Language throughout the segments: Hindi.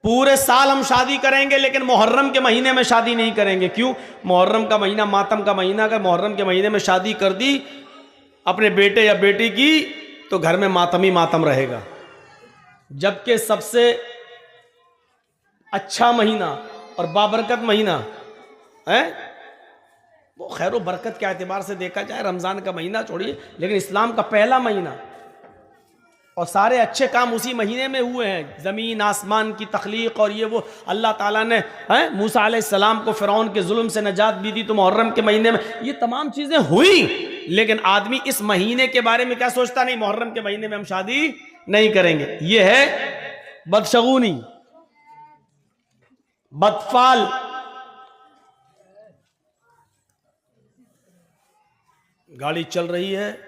पूरे साल हम शादी करेंगे लेकिन मुहर्रम के महीने में शादी नहीं करेंगे। क्यों? मुहर्रम का महीना मातम का महीना है। मुहर्रम के महीने में शादी कर दी अपने बेटे या बेटी की तो घर में मातम ही मातम रहेगा। जबकि सबसे अच्छा महीना और बाबरकत महीना है वो खैर बरकत के एतबार से देखा जाए रमज़ान का महीना छोड़िए, लेकिन इस्लाम का पहला महीना और सारे अच्छे काम उसी महीने में हुए हैं। ज़मीन आसमान की तख्लीक और ये वो अल्लाह ताला ने मूसा अलैहिस्सलाम को फ़िरौन के जुल्म से नजात भी दी तो मुहर्रम के महीने में ये तमाम चीज़ें हुई। लेकिन आदमी इस महीने के बारे में क्या सोचता? नहीं, मुहर्रम के महीने में हम शादी नहीं करेंगे। ये है बदशगुनी, बदफाल। गाड़ी चल रही है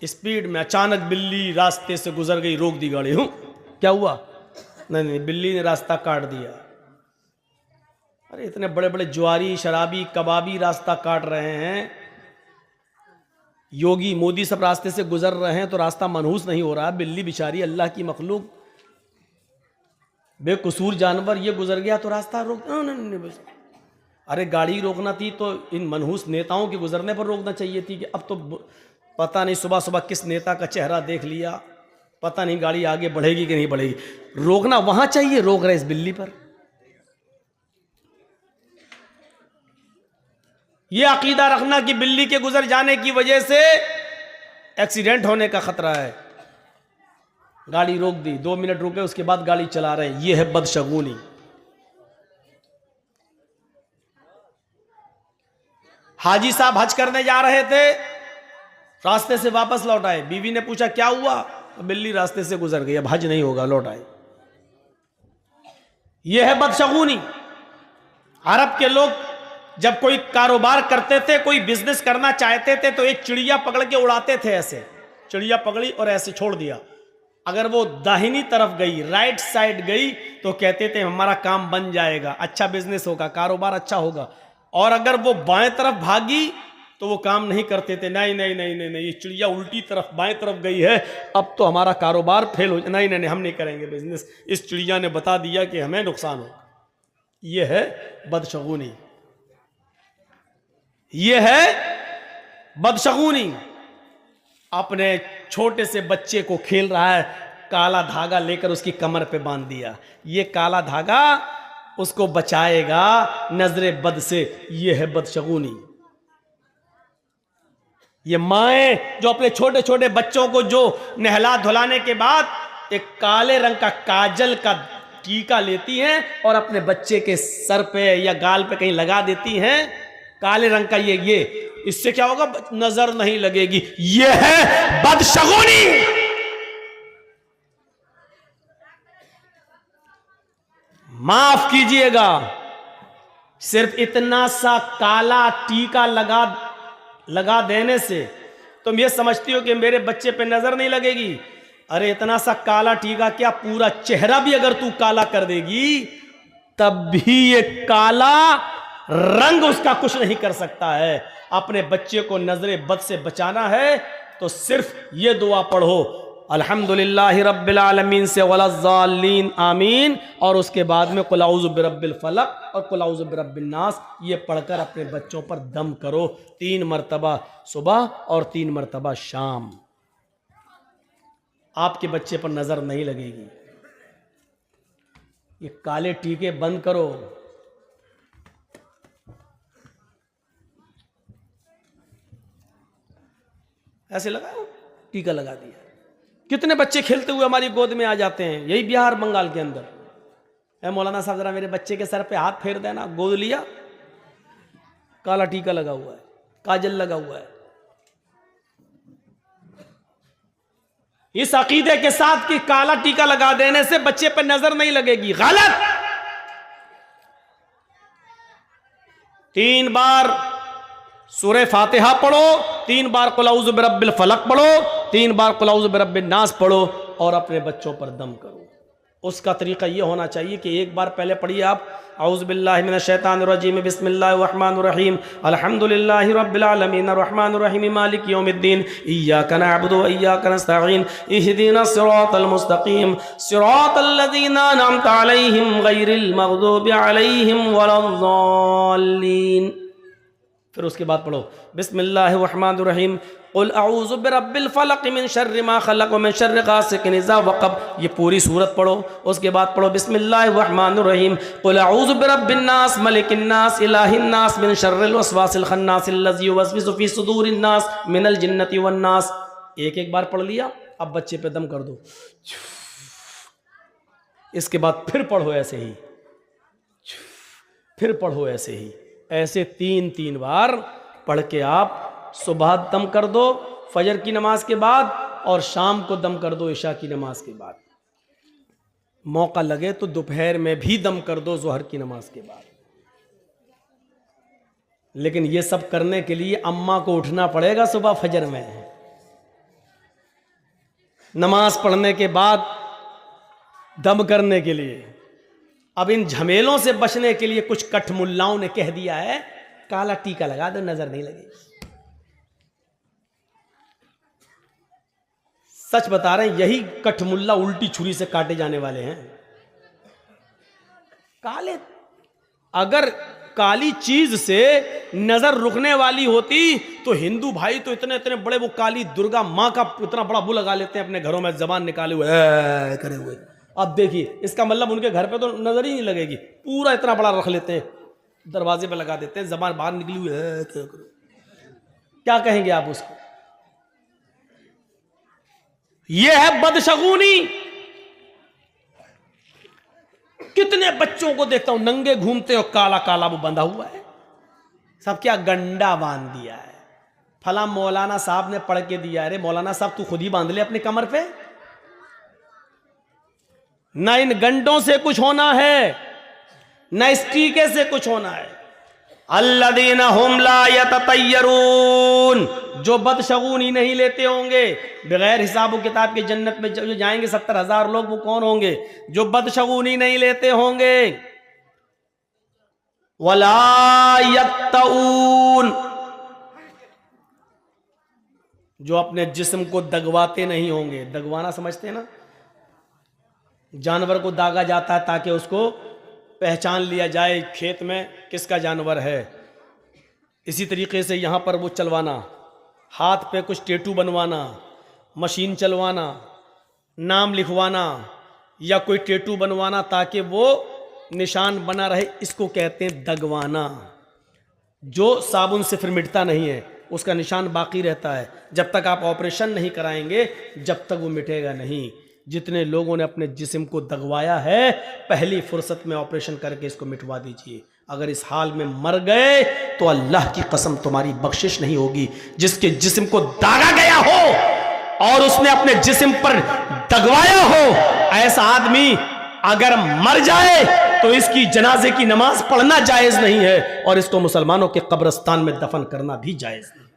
स्पीड में, अचानक बिल्ली रास्ते से गुजर गई, रोक दी गाड़ी। क्या हुआ? नहीं, बिल्ली ने रास्ता काट दिया। अरे इतने बड़े बड़े जुआरी, शराबी, कबाबी रास्ता काट रहे हैं, योगी मोदी सब रास्ते से गुजर रहे हैं तो रास्ता मनहूस नहीं हो रहा। बिल्ली बेचारी अल्लाह की मखलूक, बेकसूर जानवर, ये गुजर गया तो रास्ता रोक। नहीं, अरे गाड़ी रोकना थी तो इन मनहूस नेताओं के गुजरने पर रोकना चाहिए थी कि अब तो पता नहीं सुबह सुबह किस नेता का चेहरा देख लिया, पता नहीं गाड़ी आगे बढ़ेगी कि नहीं बढ़ेगी। रोकना वहां चाहिए, रोक रहे इस बिल्ली पर। यह अकीदा रखना कि बिल्ली के गुजर जाने की वजह से एक्सीडेंट होने का खतरा है। गाड़ी रोक दी, 2 मिनट रुके, उसके बाद गाड़ी चला रहे हैं। यह है बदशगुनी। हाजी साहब हज करने जा रहे थे, रास्ते से वापस लौट आए। बीवी ने पूछा क्या हुआ? बिल्ली रास्ते से गुजर गई, अब हज नहीं होगा, लौट आए। यह है बदशगुनी। अरब के लोग जब कोई कारोबार करते थे, कोई बिजनेस करना चाहते थे तो एक चिड़िया पकड़ के उड़ाते थे। ऐसे चिड़िया पकड़ी और ऐसे छोड़ दिया। अगर वो दाहिनी तरफ गई, राइट साइड गई तो कहते थे हमारा काम बन जाएगा, अच्छा बिजनेस होगा, कारोबार अच्छा होगा। और अगर वो बाएं तरफ भागी तो वो काम नहीं करते थे। नहीं नहीं नहीं नहीं नहीं, ये चिड़िया उल्टी तरफ बाएं तरफ गई है, अब तो हमारा कारोबार फेल हो, नहीं नहीं नहीं, हम नहीं करेंगे बिजनेस, इस चिड़िया ने बता दिया कि हमें नुकसान होगा। ये है बदशगुनी, ये है बदशगुनी। अपने छोटे से बच्चे को खेल रहा है, काला धागा लेकर उसकी कमर पे बांध दिया। ये काला धागा उसको बचाएगा नजरे बद से। ये है बदशगुनी। ये माएं जो अपने छोटे छोटे बच्चों को जो नहला धुलाने के बाद एक काले रंग का काजल का टीका लेती हैं और अपने बच्चे के सर पे या गाल पे कहीं लगा देती हैं, काले रंग का ये इससे क्या होगा? नजर नहीं लगेगी। ये है बदशगुनी। माफ कीजिएगा, सिर्फ इतना सा काला टीका लगा देने से तुम ये समझती हो कि मेरे बच्चे पे नजर नहीं लगेगी। अरे इतना सा काला टीका क्या, पूरा चेहरा भी अगर तू काला कर देगी तब भी ये काला रंग उसका कुछ नहीं कर सकता है। अपने बच्चे को नजरे बद से बचाना है तो सिर्फ ये दुआ पढ़ो, अल्हम्दुलिल्लाहि रब्बिल आलमीन से वलज़्ज़ालीन आमीन, और उसके बाद में कुल औज़ु बिरब्बिल फलक और कुल औज़ु बिरब्बिन नास, ये पढ़कर अपने बच्चों पर दम करो 3 मरतबा सुबह और 3 मरतबा शाम। आपके बच्चे पर नजर नहीं लगेगी। ये काले टीके बंद करो। ऐसे लगाओ, टीका लगा दिया। कितने बच्चे खेलते हुए हमारी गोद में आ जाते हैं, यही बिहार बंगाल के अंदर। ऐ मौलाना साहब जरा मेरे बच्चे के सर पे हाथ फेर देना। गोद लिया, काला टीका लगा हुआ है, काजल लगा हुआ है। इस अकीदे के साथ कि काला टीका लगा देने से बच्चे पे नजर नहीं लगेगी, गलत। 3 बार सूरह फातिहा पढ़ो, 3 बार कुल औज़ु बिरब्बिल फलक पढ़ो, 3 बार कुल औज़ु बिरब्बिन नास पढ़ो और अपने बच्चों पर दम करो। उसका तरीका ये होना चाहिए कि एक बार पहले पढ़िए आप औज़ु बिल्लाहि मिनश शैतानिर रजीम बिस्मिल्लाहिर रहमानिर रहीम अल्हम्दुलिल्लाहि रब्बिल आलमीन अर्रहमानिर रहीम मालिकि यौमिद्दीन इय्याका नअबुदु व इय्याका नस्तईन इहदिनस सिरातल मुस्तकीम सिरातल लज़ीना अनअमता अलैहिम गैरिल मग़दूबि अलैहिम वलद्दाल्लीन। फिर उसके बाद पढ़ो बिस्मिल्लाहिर रहमानिर रहीम क़ुल अऊज़ु बिरब्बिल फ़लक़ मिन शर्रि मा ख़लक़ व मिन शर्रि गासिक़िन इज़ा वक़ब। ये पूरी सूरत पढ़ो। उसके बाद पढ़ो बिस्मिल्लाहिर रहमानिर रहीम क़ुल अऊज़ु बिरब्बिन नास मलिकिन नास इलाहिन नास मिन शर्रिल वसवासिल ख़न्नास अल्लज़ी युवस्विसु फ़ी सुदूरिन नास मिनल जिन्नति वन नास। एक एक बार पढ़ लिया, अब बच्चे पे दम कर दो। इसके बाद फिर पढ़ो ऐसे ही, फिर पढ़ो ऐसे ही, ऐसे 3-3 बार पढ़ के आप सुबह दम कर दो फजर की नमाज के बाद, और शाम को दम कर दो इशा की नमाज के बाद। मौका लगे तो दोपहर में भी दम कर दो ज़ोहर की नमाज के बाद। लेकिन ये सब करने के लिए अम्मा को उठना पड़ेगा सुबह फजर में, नमाज पढ़ने के बाद दम करने के लिए। अब इन झमेलों से बचने के लिए कुछ कठमुल्लाओं ने कह दिया है काला टीका लगा दो, नजर नहीं लगेगी। सच बता रहे हैं, यही कठमुल्ला उल्टी छुरी से काटे जाने वाले हैं। काले, अगर काली चीज से नजर रुकने वाली होती तो हिंदू भाई तो इतने इतने बड़े वो काली दुर्गा माँ का इतना बड़ा वो लगा लेते हैं अपने घरों में, जबान निकाले हुए करे हुए। अब देखिए, इसका मतलब उनके घर पे तो नजर ही नहीं लगेगी, पूरा इतना बड़ा रख लेते हैं, दरवाजे पे लगा देते हैं, जबान बाहर निकली हुई है। क्या कहेंगे आप उसको? यह है बदशगुनी। कितने बच्चों को देखता हूं नंगे घूमते और काला काला वो बंधा हुआ है, सब क्या गंडा बांध दिया है। फला मौलाना साहब ने पढ़ के दिया। अरे मौलाना साहब तू खुद ही बांध ले अपनी कमर पे, ना इन गंडों से कुछ होना है, ना इस टीके से कुछ होना है। अल्लज़ीना हुम ला यततय्यरून, जो बदशगुनी नहीं लेते होंगे, बगैर हिसाब किताब के जन्नत में जो जाएंगे 70,000 लोग, वो कौन होंगे? जो बदशगुनी नहीं लेते होंगे। वला यक्तऊन, जो अपने जिस्म को दगवाते नहीं होंगे। दगवाना समझते हैं ना, जानवर को दागा जाता है ताकि उसको पहचान लिया जाए खेत में किसका जानवर है। इसी तरीके से यहाँ पर वो चलवाना, हाथ पे कुछ टेटू बनवाना, मशीन चलवाना, नाम लिखवाना या कोई टेटू बनवाना ताकि वो निशान बना रहे, इसको कहते हैं दगवाना। जो साबुन से फिर मिटता नहीं है, उसका निशान बाकी रहता है। जब तक आप ऑपरेशन नहीं कराएंगे जब तक वो मिटेगा नहीं। जितने लोगों ने अपने जिस्म को दगवाया है, पहली फुर्सत में ऑपरेशन करके इसको मिटवा दीजिए। अगर इस हाल में मर गए तो अल्लाह की कसम तुम्हारी बख्शिश नहीं होगी। जिसके जिस्म को दागा गया हो और उसने अपने जिस्म पर दगवाया हो, ऐसा आदमी अगर मर जाए तो इसकी जनाजे की नमाज पढ़ना जायज नहीं है और इसको मुसलमानों के कब्रिस्तान में दफन करना भी जायज नहीं।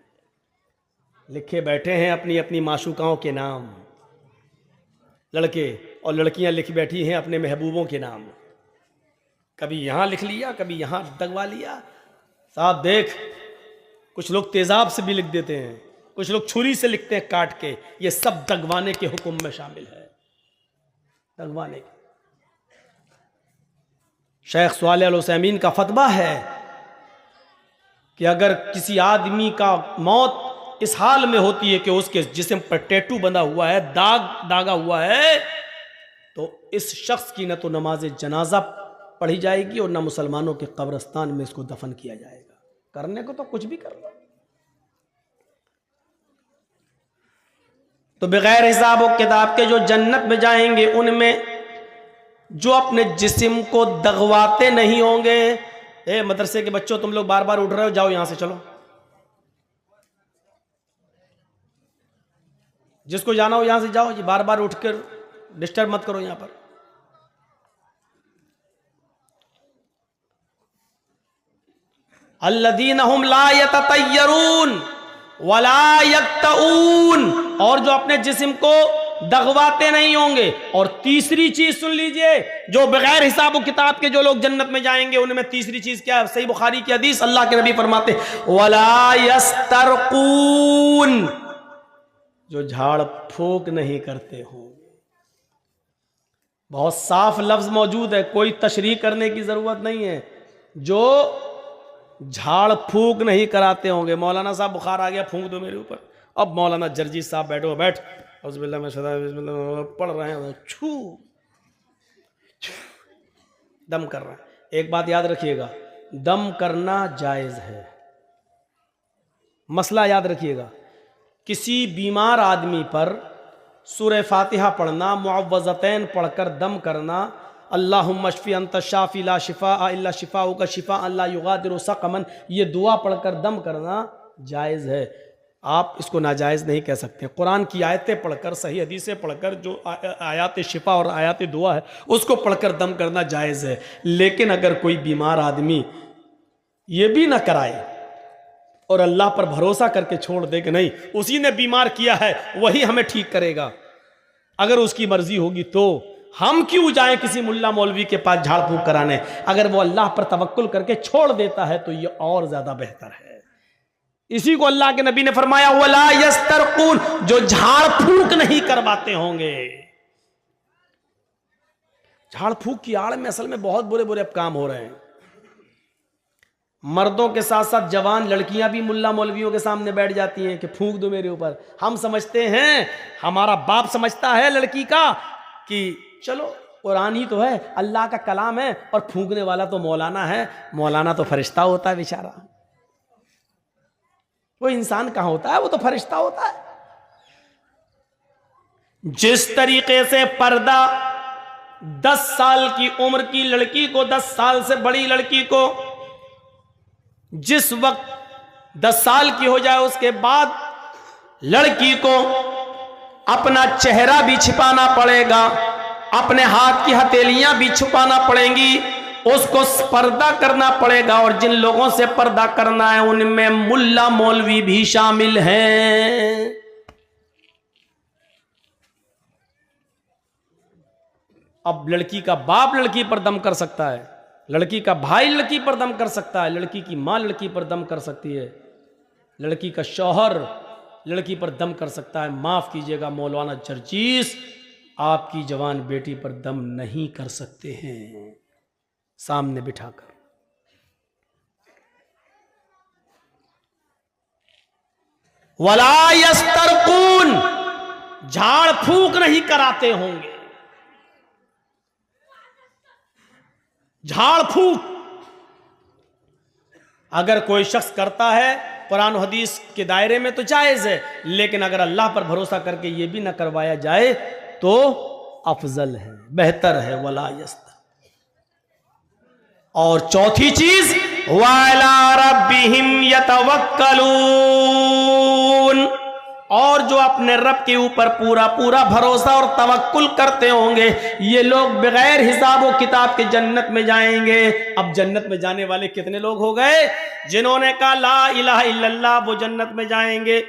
लिखे बैठे हैं अपनी अपनी माशूकाओं के नाम, लड़के और लड़कियां लिख बैठी हैं अपने महबूबों के नाम। कभी यहां लिख लिया, कभी यहां दगवा लिया। साहब देख, कुछ लोग तेजाब से भी लिख देते हैं, कुछ लोग छुरी से लिखते हैं काट के। ये सब दगवाने के हुक्म में शामिल है, दगवाने के। शेख सालेह अल उसैमीन का फतवा है कि अगर किसी आदमी का मौत इस हाल में होती है कि उसके जिस्म पर टैटू बंधा हुआ है, दागा हुआ है, तो इस शख्स की न तो नमाज जनाजा पढ़ी जाएगी और न मुसलमानों के कब्रिस्तान में इसको दफन किया जाएगा। करने को तो कुछ भी कर लो। तो बगैर हिसाब और किताब के जो जन्नत में जाएंगे, उनमें जो अपने जिस्म को दगवाते नहीं होंगे। ए मदरसे के बच्चों, तुम लोग बार बार उठ रहे हो, जाओ यहां से चलो। जिसको जाना हो यहां से जाओ, जी बार बार उठकर डिस्टर्ब मत करो यहां पर। अल्लज़ीना हुम ला यततय्यरून वला यक्तऊन, और जो अपने जिस्म को दगवाते नहीं होंगे। और तीसरी चीज सुन लीजिए, जो बगैर हिसाब व किताब के जो लोग जन्नत में जाएंगे उनमें तीसरी चीज क्या है? सही बुखारी की हदीस, अल्लाह के नबी फरमाते वला यस्तरकून, जो झाड़ फूक नहीं करते होंगे। बहुत साफ लफ्ज मौजूद है, कोई तशरीह करने की जरूरत नहीं है। जो झाड़ फूक नहीं कराते होंगे। मौलाना साहब बुखार आ गया, फूंक दो मेरे ऊपर। अब मौलाना जर्जी साहब बैठो, बैठ औज़ुबिल्लाह में पढ़ रहे हैं, छू दम कर रहे हैं। एक बात याद रखिएगा, दम करना जायज़ है। मसला याद रखिएगा, किसी बीमार आदमी पर सूरह फातिहा पढ़ना, मुअव्वज़तैन पढ़कर दम करना, अल्लाहुम्मा शफ़ी अंत शाफ़ी ला शिफ़ा इल्ला शिफ़ाउ का शिफ़ा अल्ला युगादिरु सक़मन, ये दुआ पढ़कर दम करना जायज़ है। आप इसको नाजायज़ नहीं कह सकते। कुरान की आयतें पढ़कर, सही हदीसें पढ़कर, जो आयात शिफ़ा और आयात दुआ है उसको पढ़कर दम करना जायज़ है। लेकिन अगर कोई बीमार आदमी ये भी ना कराए और अल्लाह पर भरोसा करके छोड़ दे कि नहीं उसी ने बीमार किया है वही हमें ठीक करेगा, अगर उसकी मर्जी होगी तो हम क्यों जाएं किसी मुल्ला मौलवी के पास झाड़ फूक कराने। अगर वो अल्लाह पर तवक्कुल करके छोड़ देता है तो ये और ज्यादा बेहतर है। इसी को अल्लाह के नबी ने फरमाया वला यस्तरकून, जो झाड़ फूक नहीं करवाते होंगे। झाड़ फूक की आड़ में असल में बहुत बुरे बुरे काम हो रहे हैं। मर्दों के साथ साथ जवान लड़कियां भी मुल्ला मौलवियों के सामने बैठ जाती हैं कि फूंक दो मेरे ऊपर। हम समझते हैं, हमारा बाप समझता है लड़की का कि चलो कुरान ही तो है, अल्लाह का कलाम है, और फूंकने वाला तो मौलाना है। मौलाना तो फरिश्ता होता है बेचारा, वो इंसान कहां होता है, वो तो फरिश्ता होता है। जिस तरीके से पर्दा 10 साल की उम्र की लड़की को, 10 साल से बड़ी लड़की को जिस वक्त 10 साल की हो जाए उसके बाद लड़की को अपना चेहरा भी छिपाना पड़ेगा, अपने हाथ की हथेलियां भी छुपाना पड़ेंगी, उसको पर्दा करना पड़ेगा। और जिन लोगों से पर्दा करना है उनमें मुल्ला मौलवी भी शामिल हैं। अब लड़की का बाप लड़की पर दम कर सकता है, लड़की का भाई लड़की पर दम कर सकता है, लड़की की मां लड़की पर दम कर सकती है, लड़की का शौहर लड़की पर दम कर सकता है। माफ कीजिएगा मौलाना जर्जीस, आपकी जवान बेटी पर दम नहीं कर सकते हैं सामने बिठाकर। वला यस्तरकून, झाड़ फूक नहीं कराते होंगे। झाड़ फूक अगर कोई शख्स करता है कुरान और हदीस के दायरे में तो जायज है, लेकिन अगर अल्लाह पर भरोसा करके ये भी ना करवाया जाए तो अफजल है, बेहतर है। वला यस्तर। और चौथी चीज वाला रब्बिहिम यतवक्कलून, और जो अपने रब के ऊपर पूरा पूरा भरोसा और तवक्कुल करते होंगे ये लोग बगैर हिसाब व किताब के जन्नत में जाएंगे। अब जन्नत में जाने वाले कितने लोग हो गए? जिन्होंने कहा ला इलाहा इल्लल्लाह वो जन्नत में जाएंगे।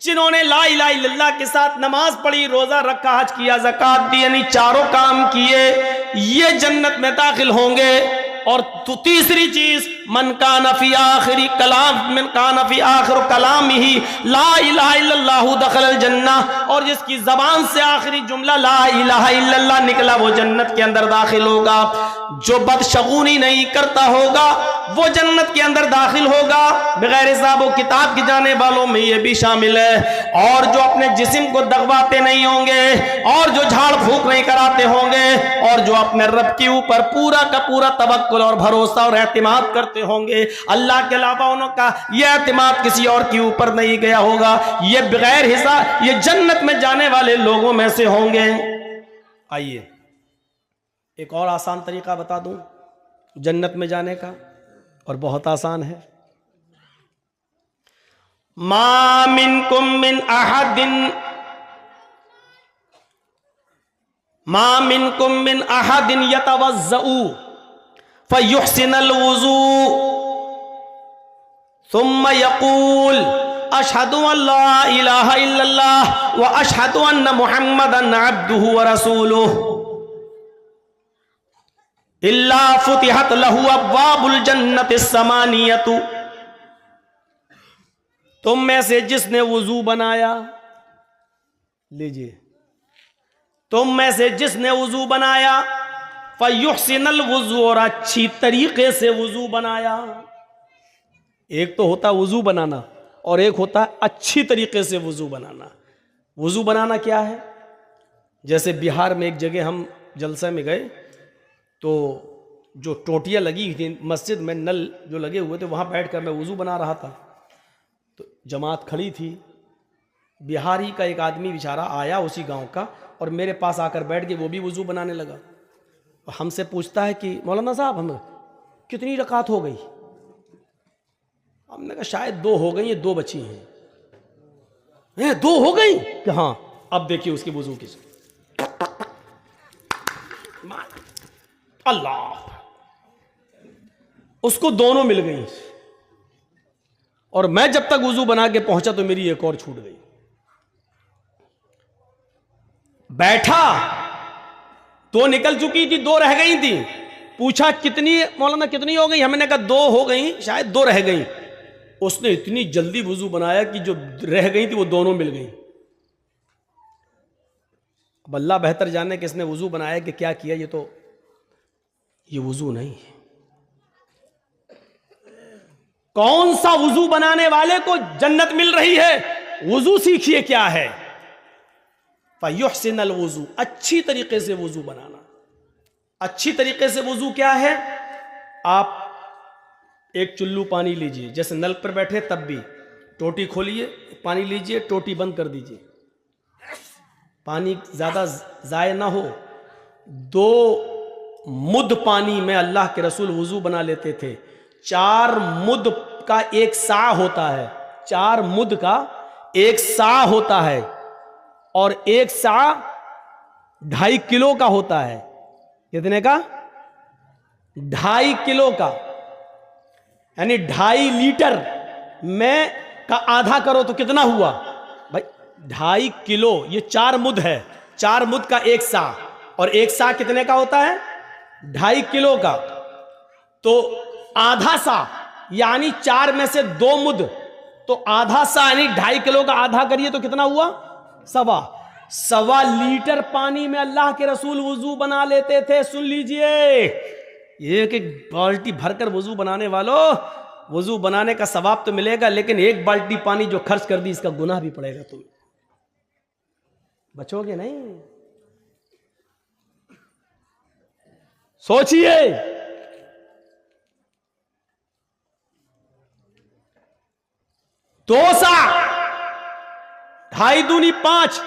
जिन्होंने ला इलाहा इल्लल्लाह के साथ नमाज पढ़ी, रोजा रखा, हज किया, ज़कात दी, यानी चारों काम किए, ये जन्नत में दाखिल होंगे। और तो तीसरी चीज मन कान फी आखिरी कलाम, मन कान फी आखिर कलाम ही ला इलाहा इल्लल्लाहु दखलल जन्ना, और जिसकी जबान से आखिरी जुमला ला इलाहा इल्लल्लाह निकला वो जन्नत के अंदर दाखिल होगा। जो बदशगुनी नहीं करता होगा वो जन्नत के अंदर दाखिल होगा। बगैर हिसाब व किताब के जाने वालों में ये भी शामिल है। और जो अपने जिस्म को दगवाते नहीं होंगे, और जो झाड़ फूक नहीं कराते होंगे, और जो अपने रब के ऊपर पूरा का पूरा तवक्कुल और भरोसा और एतमाद करते होंगे, अल्लाह के अलावा उनका यह एतमाद किसी और के ऊपर नहीं गया होगा, ये बगैर हिसाब ये जन्नत में जाने वाले लोगों में से होंगे। आइए एक और आसान तरीका बता दूं जन्नत में जाने का, और बहुत आसान है। मा मिनकुम मिन अहदिन, मा मिनकुम मिन अहदिन यतवज़्ज़उ फयुहसिनुल वुज़ू सुम्मा यक़ूल अशहदु अल्ला इलाहा इल्लल्लाह व अशहदु अन्ना मुहम्मदन अब्दुहु व रसूलुहु इल्ला फुतिहत लहु अब्वाबुल जन्नतिस समानियतु। तुम में से जिसने वुजू बनाया, लीजिए, तुम में से जिसने वुजू बनाया, फयुहसिनल वुजू, और अच्छी तरीके से वुजू बनाया। एक तो होता वुजू बनाना और एक होता अच्छी तरीके से वुजू बनाना। वुजू बनाना क्या है? जैसे बिहार में एक जगह हम जलसे में गए तो जो टोटियाँ लगी थी मस्जिद में, नल जो लगे हुए थे, वहाँ बैठकर मैं वुजू बना रहा था। तो जमात खड़ी थी, बिहारी का एक आदमी बेचारा आया उसी गांव का और मेरे पास आकर बैठ के वो भी वुजू बनाने लगा। हमसे पूछता है कि मौलाना साहब हमें कितनी रकात हो गई? हमने कहा शायद 2 हो गई, ये 2 बची हैं। 2 हो गई कि हाँ, अब देखिए उसकी वुजू की अल्लाह, उसको दोनों मिल गई। और मैं जब तक वुजू बना के पहुंचा तो मेरी एक और छूट गई। बैठा तो निकल चुकी थी, 2 रह गई थी। पूछा कितनी मौलाना, कितनी हो गई? हमने कहा 2 हो गई, शायद 2 रह गई। उसने इतनी जल्दी वुजू बनाया कि जो रह गई थी वो दोनों मिल गई। अब अल्लाह बेहतर जाने कि इसने वुजू बनाया कि क्या किया। ये वुजू नहीं है। कौन सा वुजू बनाने वाले को जन्नत मिल रही है? वुजू सीखिए क्या है। फयुहसिनल वुजू, अच्छी तरीके से वुजू बनाना। अच्छी तरीके से वुजू क्या है? आप एक चुल्लू पानी लीजिए, जैसे नल पर बैठे तब भी, टोटी खोलिए, पानी लीजिए, टोटी बंद कर दीजिए, पानी ज्यादा जाया ना हो। 2 मुद पानी में अल्लाह के रसूल वुजू बना लेते थे। 4 मुद का 1 सा होता है, 4 मुद का 1 सा होता है, और 1 सा 2.5 किलो का होता है। कितने का? 2.5 किलो का, यानी 2.5 लीटर में का आधा करो तो कितना हुआ भाई? 2.5 किलो। ये 4 मुद है, 4 मुद का 1 सा, और 1 सा कितने का होता है? 2.5 किलो का। तो आधा सा यानी 4 में से 2 मुद, तो आधा सा यानी 2.5 किलो का आधा करिए तो कितना हुआ? 1.25 लीटर पानी में अल्लाह के रसूल वुजू बना लेते थे। सुन लीजिए, एक एक बाल्टी भरकर वुजू बनाने वालों, वुजू बनाने का सवाब तो मिलेगा, लेकिन एक बाल्टी पानी जो खर्च कर दी इसका गुनाह भी पड़ेगा। तुम बचोगे नहीं। सोचिए, दो सा 2.5 दूनी 5,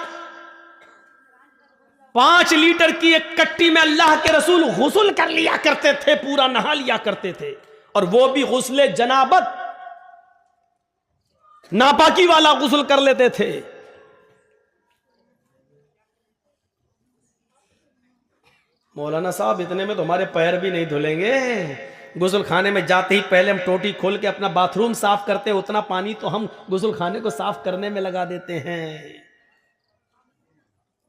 5 लीटर की एक कट्टी में अल्लाह के रसूल गुस्ल कर लिया करते थे, पूरा नहा लिया करते थे। और वो भी गुस्ले जनाबत, नापाकी वाला गुस्ल कर लेते थे। मौलाना साहब इतने में तो हमारे पैर भी नहीं धुलेंगे। गुस्ल खाने में जाते ही पहले हम टोटी खोल के अपना बाथरूम साफ करते हैं, उतना पानी तो हम गुस्ल खाने को साफ करने में लगा देते हैं।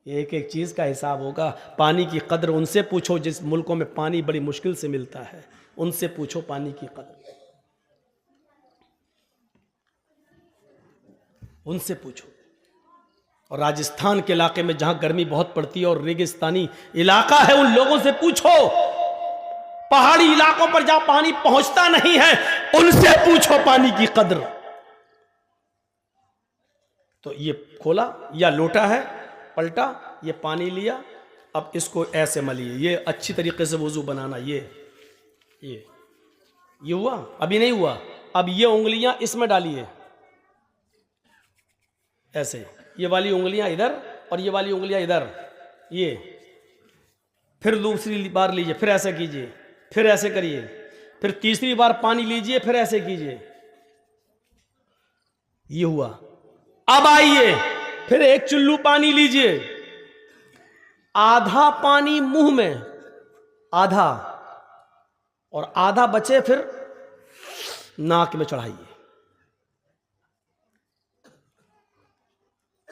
एक एक चीज का हिसाब होगा। पानी की कदर उनसे पूछो जिस मुल्कों में पानी बड़ी मुश्किल से मिलता है, उनसे पूछो पानी की कदर, उनसे पूछो। और राजस्थान के इलाके में जहां गर्मी बहुत पड़ती है और रेगिस्तानी इलाका है, उन लोगों से पूछो। पहाड़ी इलाकों पर जहां पानी पहुंचता नहीं है, उनसे पूछो पानी की कदर। तो ये खोला, या लोटा है, पलटा, ये पानी लिया, अब इसको ऐसे मलिए। ये अच्छी तरीके से वुजू बनाना। ये हुआ? अभी नहीं हुआ। अब ये उंगलियां इसमें डालिए ऐसे, ये वाली उंगलियां इधर और ये वाली उंगलियां इधर। ये फिर दूसरी बार लीजिए, फिर ऐसे कीजिए, फिर ऐसे करिए, फिर तीसरी बार पानी लीजिए, फिर ऐसे कीजिए। ये हुआ। अब आइए, फिर एक चुल्लू पानी लीजिए, आधा पानी मुंह में, आधा, और आधा बचे फिर नाक में चढ़ाइए।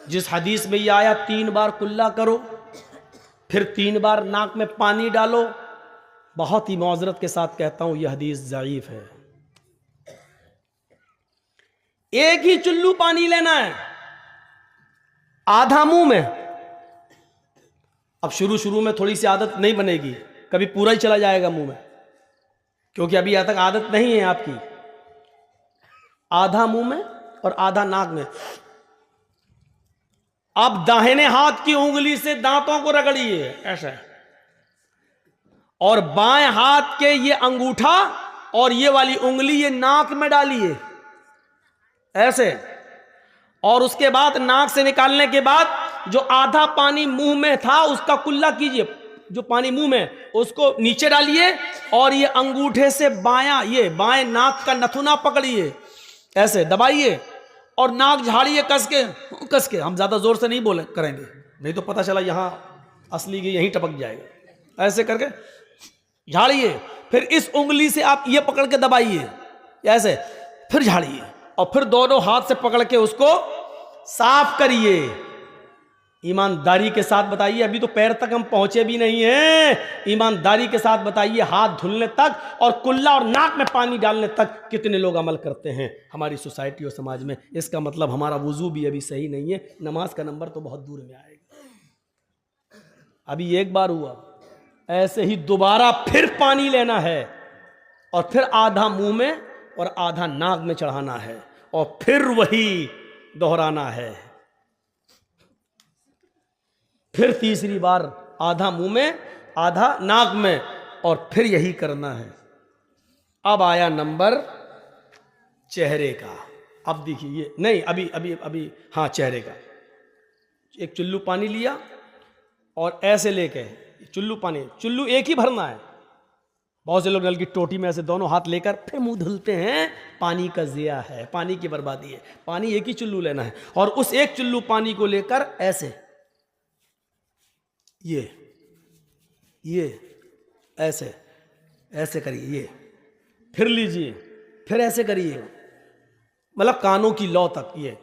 जिस हदीस में ये आया 3 बार कुल्ला करो, फिर 3 बार नाक में पानी डालो, बहुत ही मौजरत के साथ कहता हूं यह हदीस ज़ईफ है। एक ही चुल्लू पानी लेना है, आधा मुंह में। अब शुरू शुरू में थोड़ी सी आदत नहीं बनेगी, कभी पूरा ही चला जाएगा मुंह में, क्योंकि अभी यहां तक आदत नहीं है आपकी। आधा मुंह में और आधा नाक में। अब दाहिने हाथ की उंगली से दांतों को रगड़िए ऐसा, और बाएं हाथ के ये अंगूठा और ये वाली उंगली ये नाक में डालिए ऐसे, और उसके बाद नाक से निकालने के बाद जो आधा पानी मुंह में था उसका कुल्ला कीजिए, जो पानी मुंह में उसको नीचे डालिए, और ये अंगूठे से ये बाएं नाक का नथुना पकड़िए ऐसे दबाइए, और नाक झाड़िए कस के। हम ज्यादा जोर से नहीं करेंगे, नहीं तो पता चला यहां असली की यहीं टपक जाएगा। ऐसे करके झाड़िए, फिर इस उंगली से आप ये पकड़ के दबाइए ऐसे, फिर झाड़िए, और फिर दोनों हाथ से पकड़ के उसको साफ करिए। ईमानदारी के साथ बताइए, अभी तो पैर तक हम पहुंचे भी नहीं हैं। ईमानदारी के साथ बताइए, हाथ धुलने तक और कुल्ला और नाक में पानी डालने तक कितने लोग अमल करते हैं हमारी सोसाइटी और समाज में? इसका मतलब हमारा वुजू भी अभी सही नहीं है, नमाज का नंबर तो बहुत दूर में आएगा। अभी एक बार हुआ, ऐसे ही दोबारा फिर पानी लेना है, और फिर आधा मुंह में और आधा नाक में चढ़ाना है, और फिर वही दोहराना है। फिर तीसरी बार आधा मुंह में आधा नाक में, और फिर यही करना है। अब आया नंबर चेहरे का। अब देखिए ये नहीं, अभी अभी अभी हाँ, चेहरे का। एक चुल्लू पानी लिया और ऐसे लेके चुल्लू एक ही भरना है। बहुत से लोग नल की टोटी में ऐसे दोनों हाथ लेकर फिर मुंह धुलते हैं। पानी का ज़िया है, पानी की बर्बादी है। पानी एक ही चुल्लू लेना है, और उस एक चुल्लू पानी को लेकर ऐसे ये ऐसे ऐसे करिए, ये फिर लीजिए, फिर ऐसे करिए, मतलब कानों की लौ तक ये।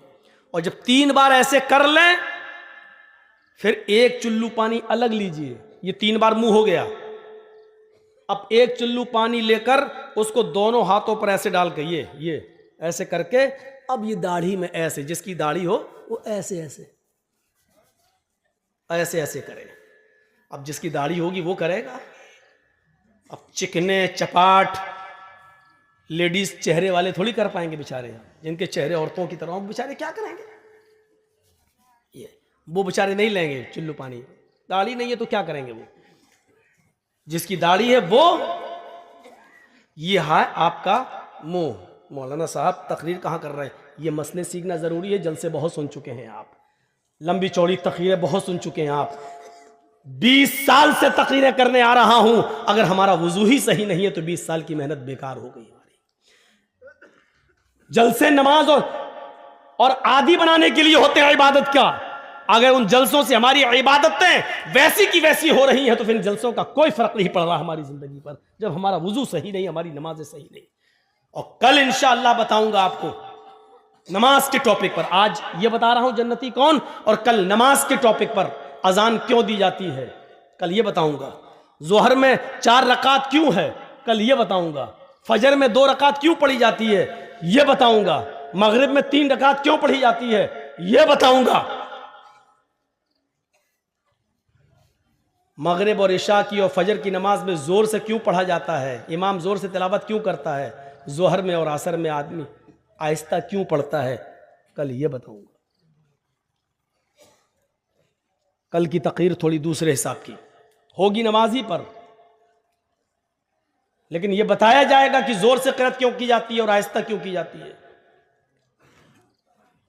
और जब 3 बार ऐसे कर लें, फिर एक चुल्लू पानी अलग लीजिए। ये 3 बार मुंह हो गया। अब एक चुल्लू पानी लेकर उसको दोनों हाथों पर ऐसे डाल के ये ऐसे करके, अब ये दाढ़ी में ऐसे, जिसकी दाढ़ी हो वो ऐसे ऐसे ऐसे ऐसे करे। अब जिसकी दाढ़ी होगी वो करेगा। अब चिकने चपाट लेडीज चेहरे वाले थोड़ी कर पाएंगे बेचारे, जिनके चेहरे औरतों की तरह, बेचारे क्या करेंगे? वो बेचारे नहीं लेंगे चुल्लू पानी, दाढ़ी नहीं है तो क्या करेंगे वो? जिसकी दाढ़ी है वो, ये है आपका मुंह। मौलाना साहब तकरीर कहाँ कर रहे हैं? ये मसले सीखना जरूरी है। जलसे बहुत सुन चुके हैं आप, लंबी चौड़ी तकरीरें बहुत सुन चुके हैं आप। 20 साल से तकरीरें करने आ रहा हूं। अगर हमारा वुजू ही सही नहीं है तो 20 साल की मेहनत बेकार हो गई हमारी। जलसे नमाज और आदी बनाने के लिए होते हैं इबादत का। अगर उन जलसों से हमारी इबादतें वैसी की वैसी हो रही हैं तो फिर जलसों का कोई फर्क नहीं पड़ रहा हमारी जिंदगी पर, जब हमारा वुजू सही नहीं, हमारी नमाजें सही नहीं। और कल इंशाअल्लाह बताऊंगा आपको नमाज के टॉपिक पर। आज ये बता रहा हूं जन्नती कौन, और कल नमाज के टॉपिक पर अजान क्यों दी जाती है, कल ये बताऊंगा। जोहर में 4 रकात क्यों है, कल ये बताऊंगा। फजर में 2 रकात क्यों पढ़ी जाती है, ये बताऊंगा। मगरिब में 3 रकात क्यों पढ़ी जाती है, ये बताऊंगा। मगरिब और इशा की और फजर की नमाज में जोर से क्यों पढ़ा जाता है, इमाम जोर से तिलावत क्यों करता है, जोहर में और असर में आदमी आहिस्ता क्यों पढ़ता है, कल ये बताऊंगा। कल की तकरीर थोड़ी दूसरे हिसाब की होगी नमाजी पर, लेकिन यह बताया जाएगा कि जोर से क़िरात क्यों की जाती है और आहिस्ता क्यों की जाती है।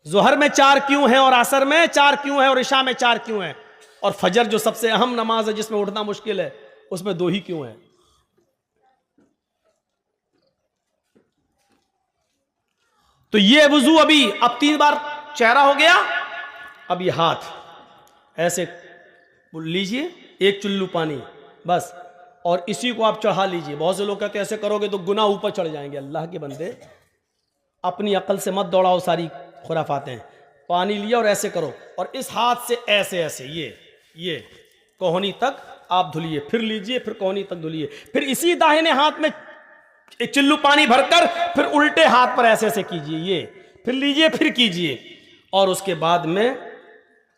जोहर में 4 क्यों है और असर में 4 क्यों है और इशा में 4 क्यों है, और फजर जो सबसे अहम नमाज है जिसमें उठना मुश्किल है उसमें 2 ही क्यों है। तो ये वुजू अभी, अब 3 बार चेहरा हो गया, अब ये हाथ ऐसे लीजिए, एक चुल्लू पानी बस, और इसी को आप चढ़ा लीजिए। बहुत से लोग कहते हैं ऐसे करोगे तो गुनाह ऊपर चढ़ जाएंगे। अल्लाह के बंदे, अपनी अकल से मत दौड़ाओ सारी खुराफातें। पानी लिया और ऐसे करो, और इस हाथ से ऐसे ऐसे ये कोहनी तक आप धुलिए, फिर लीजिए, फिर कोहनी तक धुलिए, फिर इसी दाहिने हाथ में एक चिल्लू पानी भरकर फिर उल्टे हाथ पर ऐसे ऐसे कीजिए, ये फिर लीजिए, फिर कीजिए। और उसके बाद में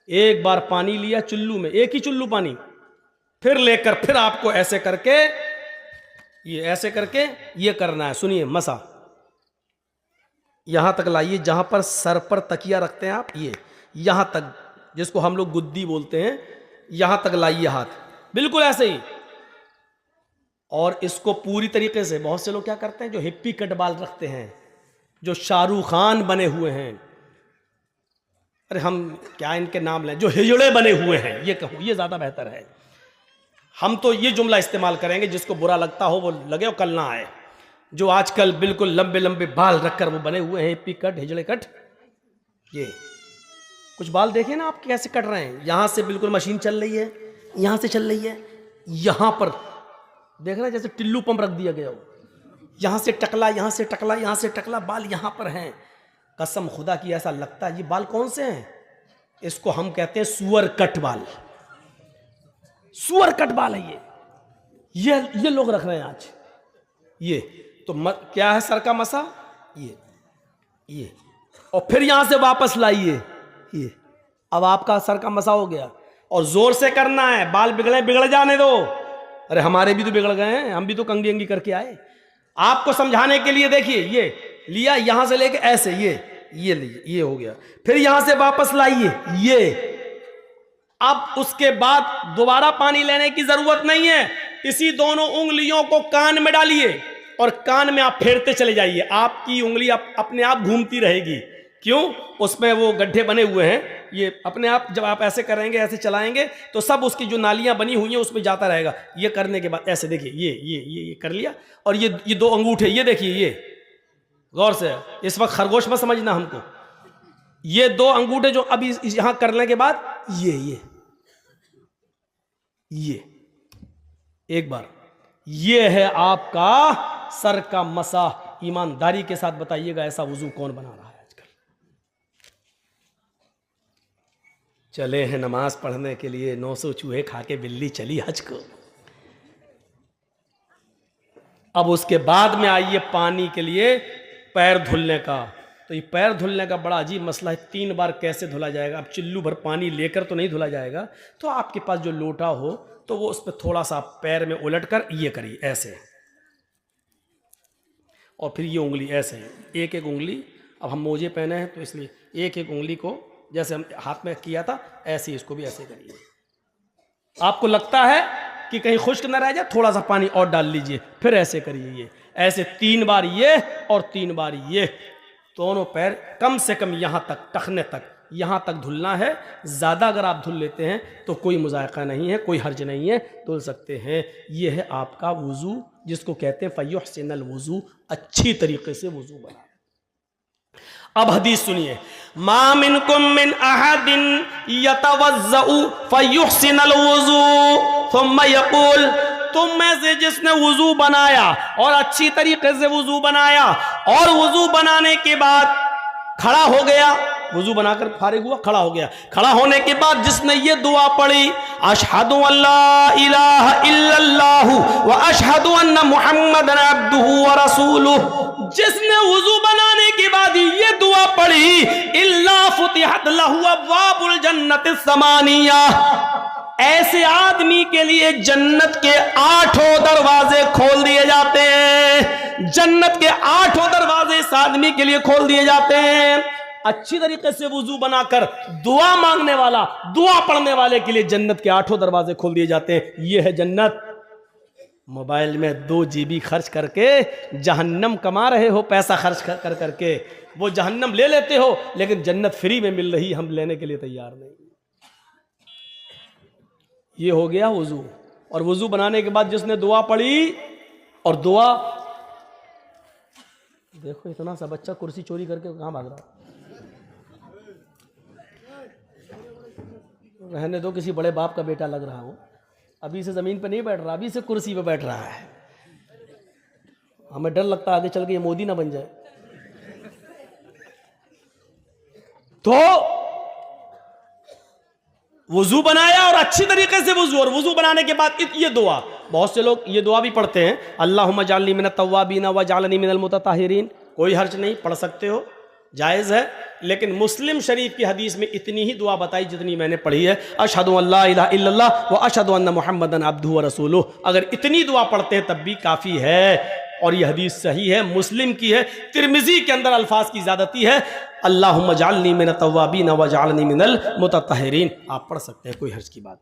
एक बार पानी लिया चुल्लू में, एक ही चुल्लू पानी, फिर लेकर फिर आपको ऐसे करके ये ऐसे करके ये करना है। सुनिए, मसा यहां तक लाइए, जहां पर सर पर तकिया रखते हैं आप, ये यहां तक, जिसको हम लोग गुद्दी बोलते हैं, यहां तक लाइए हाथ, बिल्कुल ऐसे ही। और इसको पूरी तरीके से, बहुत से लोग क्या करते हैं जो हिप्पी कट बाल रखते हैं, जो शाहरुख खान बने हुए हैं, अरे हम क्या इनके नाम लें, जो हिजड़े बने हुए हैं, ये कहूं, ये ज्यादा बेहतर है। हम तो ये जुमला इस्तेमाल करेंगे, जिसको बुरा लगता हो वो लगे और कल ना आए। जो आजकल बिल्कुल लंबे लंबे बाल रखकर वो बने हुए हैं, हिप्पी कट, हिजड़े कट, ये कुछ बाल देखे ना आप कैसे कट रहे हैं, यहां से बिल्कुल मशीन चल रही है, यहां से चल रही है, यहां पर देख रहे हैं जैसे टिल्लू पंप रख दिया गया हो, यहां से टकला, यहां से टकला, यहां से टकला, बाल यहां पर हैं। कसम खुदा की ऐसा लगता है ये बाल कौन से हैं, इसको हम कहते हैं सुअर कट बाल, सुअर कट बाल है ये लोग रख रहे हैं आज। ये तो क्या है सर का मसा, ये और फिर यहां से वापस लाइए, ये अब आपका सर का मसा हो गया। और जोर से करना है, बाल बिगड़ जाने दो, अरे हमारे भी तो बिगड़ गए हैं, हम भी तो कंगी अंगी करके आए। आपको समझाने के लिए देखिए, ये लिया यहां से लेके ऐसे, ये लीजिए, ये हो गया, फिर यहां से वापस लाइए, ये। अब उसके बाद दोबारा पानी लेने की जरूरत नहीं है, इसी दोनों उंगलियों को कान में डालिए और कान में आप फेरते चले जाइए, आपकी उंगली अपने आप घूमती रहेगी। क्यों? उसमें वो गड्ढे बने हुए हैं, ये अपने आप जब आप ऐसे करेंगे, ऐसे चलाएंगे तो सब उसकी जो नालियां बनी हुई हैं उसमें जाता रहेगा। ये करने के बाद ऐसे देखिए, ये कर लिया, और ये दो अंगूठे, ये देखिए, ये गौर से, इस वक्त खरगोश मत समझना हमको, ये दो अंगूठे जो अभी यहां करने के बाद ये एक बार, ये है आपका सर का मसा। ईमानदारी के साथ बताइएगा ऐसा वुजू कौन बना रहा है आजकल? चले हैं नमाज पढ़ने के लिए, 900 चूहे खा के बिल्ली चली हज को। अब उसके बाद में आइए पानी के लिए पैर धुलने का। तो ये पैर धुलने का बड़ा अजीब मसला है, 3 बार कैसे धुला जाएगा? अब चिल्लू भर पानी लेकर तो नहीं धुला जाएगा, तो आपके पास जो लोटा हो तो वो उस पर थोड़ा सा पैर में उलट कर ये करिए ऐसे, और फिर ये उंगली ऐसे, एक एक उंगली, अब हम मोजे पहने हैं तो इसलिए एक एक उंगली को जैसे हम हाथ में किया था ऐसे ही इसको भी ऐसे करिए। आपको लगता है कि कहीं खुश्क न रह जाए, थोड़ा सा पानी और डाल लीजिए, फिर ऐसे करिए, ये ऐसे 3 बार ये और 3 बार ये, दोनों पैर कम से कम यहां तक, टखने तक, यहां तक धुलना है। ज्यादा अगर आप धुल लेते हैं तो कोई मुजायका नहीं है, कोई हर्ज नहीं है, धुल सकते हैं। यह है आपका वुजू, जिसको कहते हैं फयुहसिनुल वुजू, अच्छी तरीके से वुजू बना। अब हदीस सुनिए, मा मिनकुम मिन अहदिन यतवज़्ज़उ फयुहसिनुल वुजू थुम्मा यक़ूल, तुम में से जिसने वुजू बनाया और अच्छी तरीके से वुजू बनाया, और वुजू बनाने के बाद खड़ा हो गया, वुजू बनाकर फारिग हुआ, खड़ा हो गया, खड़ा होने के बाद जिसने ये दुआ पढ़ी, अशहदु अल्ला इलाहा इल्लल्लाहु व अशहदु अन्ना मुहम्मदन अब्दुहु व रसूलुहु, जिसने वुजू बनाने के बाद ये दुआ पढ़ी, इल्ला फुतिहत लहु अब्वाबुल जन्नतिस समानिया, ऐसे आदमी के लिए जन्नत के 8 दरवाजे खोल दिए जाते हैं। जन्नत के 8 दरवाजे इस आदमी के लिए खोल दिए जाते हैं। अच्छी तरीके से वुजू बनाकर दुआ मांगने वाला, दुआ पढ़ने वाले के लिए जन्नत के 8 दरवाजे खोल दिए जाते हैं। यह है जन्नत। मोबाइल में 2 GB खर्च करके जहन्नम कमा रहे हो, पैसा खर्च कर करके वो जहन्नम ले लेते हो, लेकिन जन्नत फ्री में मिल रही, हम लेने के लिए तैयार नहीं। ये हो गया वुजू। और वुजू बनाने के बाद जिसने दुआ पढ़ी, और दुआ देखो, इतना सा बच्चा कुर्सी चोरी करके कहां भाग रहा है? रहने दो, किसी बड़े बाप का बेटा लग रहा हो, अभी से जमीन पे नहीं बैठ रहा, अभी से कुर्सी पे बैठ रहा है। हमें डर लगता है आगे चल के ये मोदी ना बन जाए। तो वुजू बनाया और अच्छी तरीके से वुजू, और वुजू बनाने के बाद ये दुआ, बहुत से लोग ये दुआ भी पढ़ते हैं, अल्लाहुम्मा जालनी मिनत तव्वाबीन व जालनी मिनल मुतताहिरीन। कोई हर्ज नहीं, पढ़ सकते हो, जायज़ है। लेकिन मुस्लिम शरीफ की हदीस में इतनी ही दुआ बताई जितनी मैंने पढ़ी है, अशहदु अल्ला इलाहा इल्लल्लाह व अशहदु अन्ना मुहम्मदन अब्दुहु व रसूलुहु। अगर इतनी दुआ पढ़ते हैं तब भी काफ़ी है, और यह हदीस सही है, मुस्लिम की है। तिरमिजी के अंदर अल्फाज की ज़्यादती है, अल्लाहुम्मा जालनी मिनत तव्वाबीन व जालनी मिनल मुतताहिरीन। आप पढ़ सकते हैं, कोई हर्ज की बात।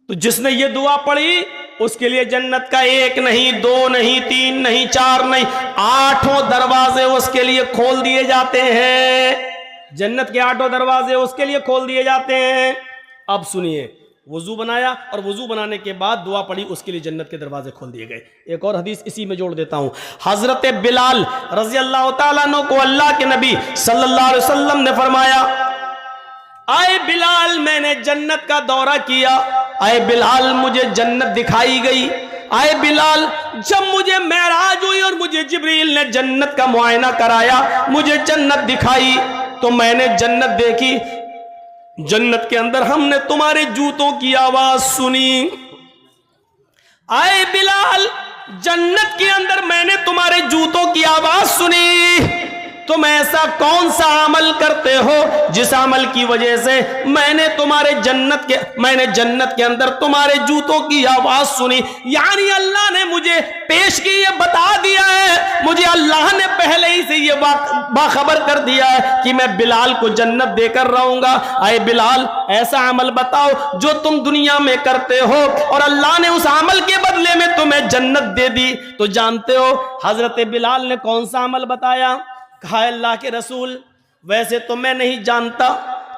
तो जिसने ये दुआ पढ़ी उसके लिए जन्नत का 1 नहीं, 2 नहीं, 3 नहीं, 4 नहीं, 8 दरवाजे उसके लिए खोल दिए जाते हैं। जन्नत के 8 दरवाजे उसके लिए खोल दिए जाते हैं। अब सुनिए, वुजू बनाया और वुजू बनाने के बाद दुआ पढ़ी, उसके लिए जन्नत के दरवाजे खोल दिए गए। एक और हदीस इसी में जोड़ देता हूं। हजरत बिलाल रजी अल्लाह तआला अन्हु को अल्लाह के नबी सल्लल्लाहु अलैहि वसल्लम ने फरमाया, आए बिलाल मैंने जन्नत का दौरा किया, आए बिलाल मुझे जन्नत दिखाई गई, आए बिलाल जब मुझे मेराज हुई और मुझे जिब्रील ने जन्नत का मुआयना कराया, मुझे जन्नत दिखाई, तो मैंने जन्नत देखी। जन्नत के अंदर हमने तुम्हारे जूतों की आवाज सुनी। आए बिलाल जन्नत के अंदर मैंने तुम्हारे जूतों की आवाज सुनी। तुम ऐसा कौन सा अमल करते हो जिस अमल की वजह से मैंने जन्नत के अंदर तुम्हारे जूतों की आवाज सुनी। यानी अल्लाह ने मुझे पेश की, ये बता दिया है, मुझे अल्लाह ने पहले ही से ये बाखबर कर दिया है कि मैं बिलाल को जन्नत देकर रहूंगा। आए बिलाल ऐसा अमल बताओ जो तुम दुनिया में करते हो और अल्लाह ने उस अमल के बदले में तुम्हें जन्नत दे दी। तो जानते हो हजरत बिलाल ने कौन सा अमल बताया? कहा अल्लाह के रसूल वैसे तो मैं नहीं जानता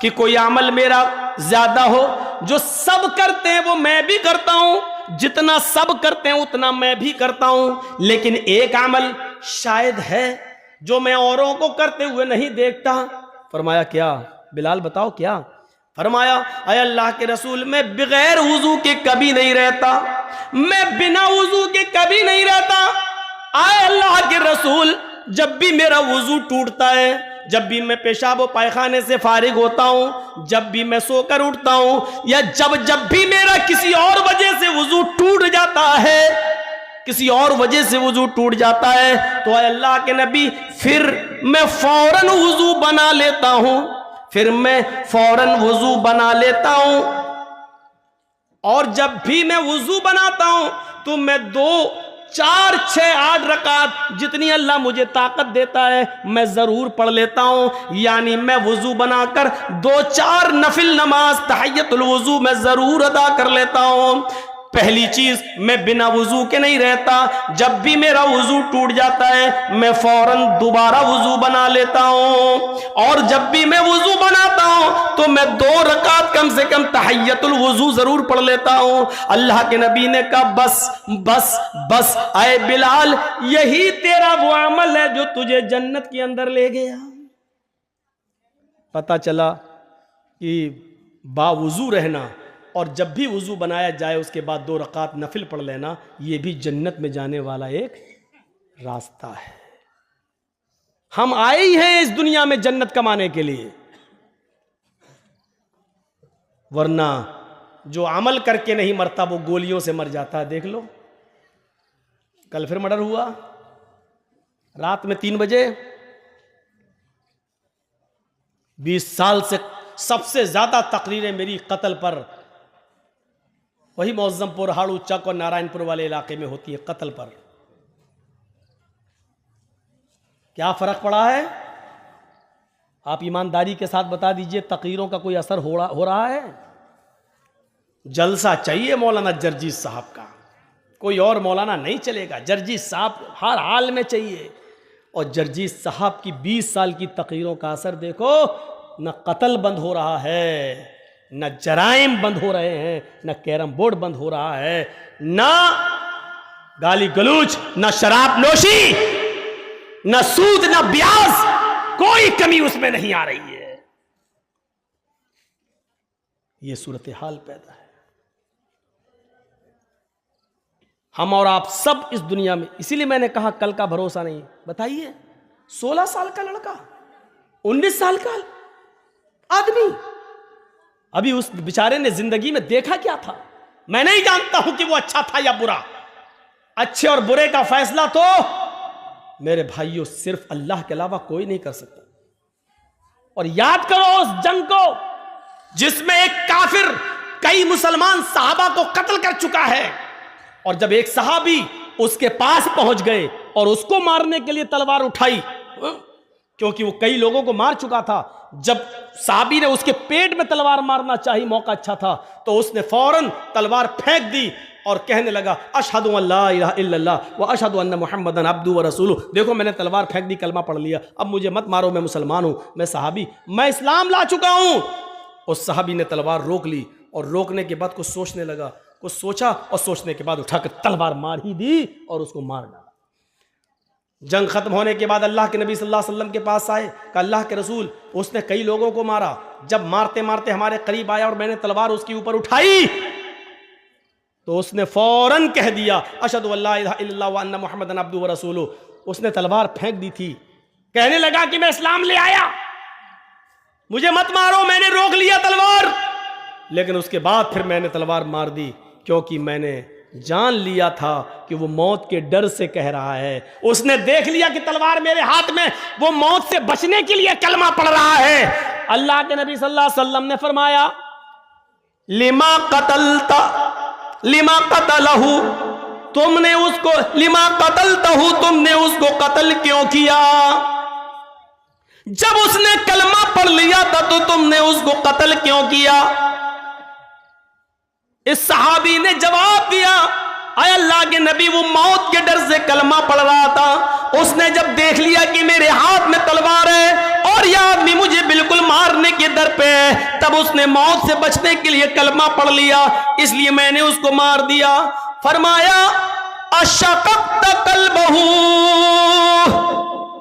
कि कोई अमल मेरा ज्यादा हो, जो सब करते हैं वो मैं भी करता हूं, जितना सब करते हैं उतना मैं भी करता हूं, लेकिन एक अमल शायद है जो मैं औरों को करते हुए नहीं देखता। फरमाया क्या? बिलाल बताओ क्या? फरमाया अय अल्लाह के रसूल मैं बगैर वुजू के कभी नहीं रहता, मैं बिना वुजू के कभी नहीं रहता। आए अल्लाह के रसूल जब भी मेरा वुजू टूटता है, जब भी मैं पेशाब और पायखाने से फारिग होता हूं, जब भी मैं सोकर उठता हूं, या जब भी मेरा किसी और वजह से वुजू टूट जाता है, किसी और वजह से वुजू टूट जाता है, तो अल्लाह के नबी फिर मैं फौरन वुजू बना लेता हूं, फिर मैं फौरन वुजू बना लेता हूं। और जब भी मैं वुजू बनाता हूं तो मैं 2, 4, 6, 8 रकात जितनी अल्लाह मुझे ताकत देता है मैं जरूर पढ़ लेता हूं। यानी मैं वुजू बनाकर 2, 4 नफिल नमाज तहियतुल वुजू मैं जरूर अदा कर लेता हूं। पहली चीज मैं बिना वुजू के नहीं रहता, जब भी मेरा वुजू टूट जाता है मैं फौरन दोबारा वुजू बना लेता हूं, और जब भी मैं वुजू बनाता हूं तो मैं 2 रकात कम से कम तहियतुल वुजू जरूर पढ़ लेता हूं। अल्लाह के नबी ने कहा बस बस बस आए बिलाल यही तेरा वो अमल है जो तुझे जन्नत के अंदर ले गया। पता चला कि बावुजू रहना और जब भी वुजू बनाया जाए उसके बाद 2 रकात नफिल पढ़ लेना, यह भी जन्नत में जाने वाला एक रास्ता है। हम आए ही हैं इस दुनिया में जन्नत कमाने के लिए, वरना जो अमल करके नहीं मरता वो गोलियों से मर जाता है। देख लो, कल फिर मर्डर हुआ रात में 3 बजे। 20 साल से सबसे ज्यादा तकरीरें मेरी कत्ल पर वही मौजमपुर, हाड़ू चक और नारायणपुर वाले इलाके में होती है, कत्ल पर। क्या फर्क पड़ा है? आप ईमानदारी के साथ बता दीजिए, तकरीरों का कोई असर हो रहा है? जलसा चाहिए मौलाना जर्जीस साहब का, कोई और मौलाना नहीं चलेगा, जर्जीस साहब हर हाल में चाहिए। और जर्जीस साहब की 20 साल की तकरीरों का असर देखो, न कत्ल बंद हो रहा है, न जराइम बंद हो रहे हैं, न कैरम बोर्ड बंद हो रहा है, न गाली गलूच, न शराब नोशी, न सूद, न ब्याज, कोई कमी उसमें नहीं आ रही है। यह सूरत हाल पैदा है। हम और आप सब इस दुनिया में, इसीलिए मैंने कहा कल का भरोसा नहीं। बताइए 16 साल का लड़का, 19 साल का आदमी, अभी उस बेचारे ने जिंदगी में देखा क्या था? मैं नहीं जानता हूं कि वो अच्छा था या बुरा। अच्छे और बुरे का फैसला तो मेरे भाइयों सिर्फ अल्लाह के अलावा कोई नहीं कर सकता। और याद करो उस जंग को जिसमें एक काफिर कई मुसलमान सहाबा को कत्ल कर चुका है, और जब एक सहाबी उसके पास पहुंच गए और उसको मारने के लिए तलवार उठाई, क्योंकि वो कई लोगों को मार चुका था, जब सहाबी ने उसके पेट में तलवार मारना चाहिए, मौका अच्छा था, तो उसने फौरन तलवार फेंक दी और कहने लगा अशहदु अल्ला इलाहा इल्लल्लाह व अशहदु अन्ना मुहम्मदन अब्दुहु व रसूलुहु। देखो मैंने तलवार फेंक दी, कलमा पढ़ लिया, अब मुझे मत मारो, मैं मुसलमान हूं, मैं सहाबी, मैं इस्लाम ला चुका हूं। उस सहाबी ने तलवार रोक ली और रोकने के बाद कुछ सोचने लगा, कुछ सोचा और सोचने के बाद उठाकर तलवार मार ही दी और उसको मार डाला। जंग खत्म होने के बाद अल्लाह के नबी सल्लल्लाहु अलैहि वसल्लम के पास आए, कहा अल्लाह के रसूल उसने कई लोगों को मारा, जब मारते मारते हमारे करीब आया और मैंने तलवार उसके ऊपर उठाई तो उसने फौरन कह दिया अशहदु अल्ला इलाहा इल्लल्लाह व अन्ना मुहम्मदन अब्दुहु व रसूलुहु। उसने तलवार फेंक दी थी, कहने लगा कि मैं इस्लाम ले आया, मुझे मत मारो, मैंने रोक लिया तलवार, लेकिन उसके बाद फिर मैंने तलवार मार दी क्योंकि मैंने जान लिया था कि वो मौत के डर से कह रहा है। उसने देख लिया कि तलवार मेरे हाथ में, वो मौत से बचने के लिए कलमा पढ़ रहा है। अल्लाह के नबी सल्लल्लाहु अलैहि वसल्लम ने फरमाया लिमा कतलता लिमा कतलहू, तुमने उसको लिमा कतलतहू, तुमने उसको कत्ल क्यों किया? जब उसने कलमा पढ़ लिया था तो तुमने उसको कत्ल क्यों किया? इस सहाबी ने जवाब दिया आय अल्लाह के नबी वो मौत के डर से कलमा पढ़ रहा था, उसने जब देख लिया कि मेरे हाथ में तलवार है और यह आदमी मुझे बिल्कुल मारने के दर पे है, तब उसने मौत से बचने के लिए कलमा पढ़ लिया, इसलिए मैंने उसको मार दिया। फरमाया अशक़क़्त क़ल्बहू,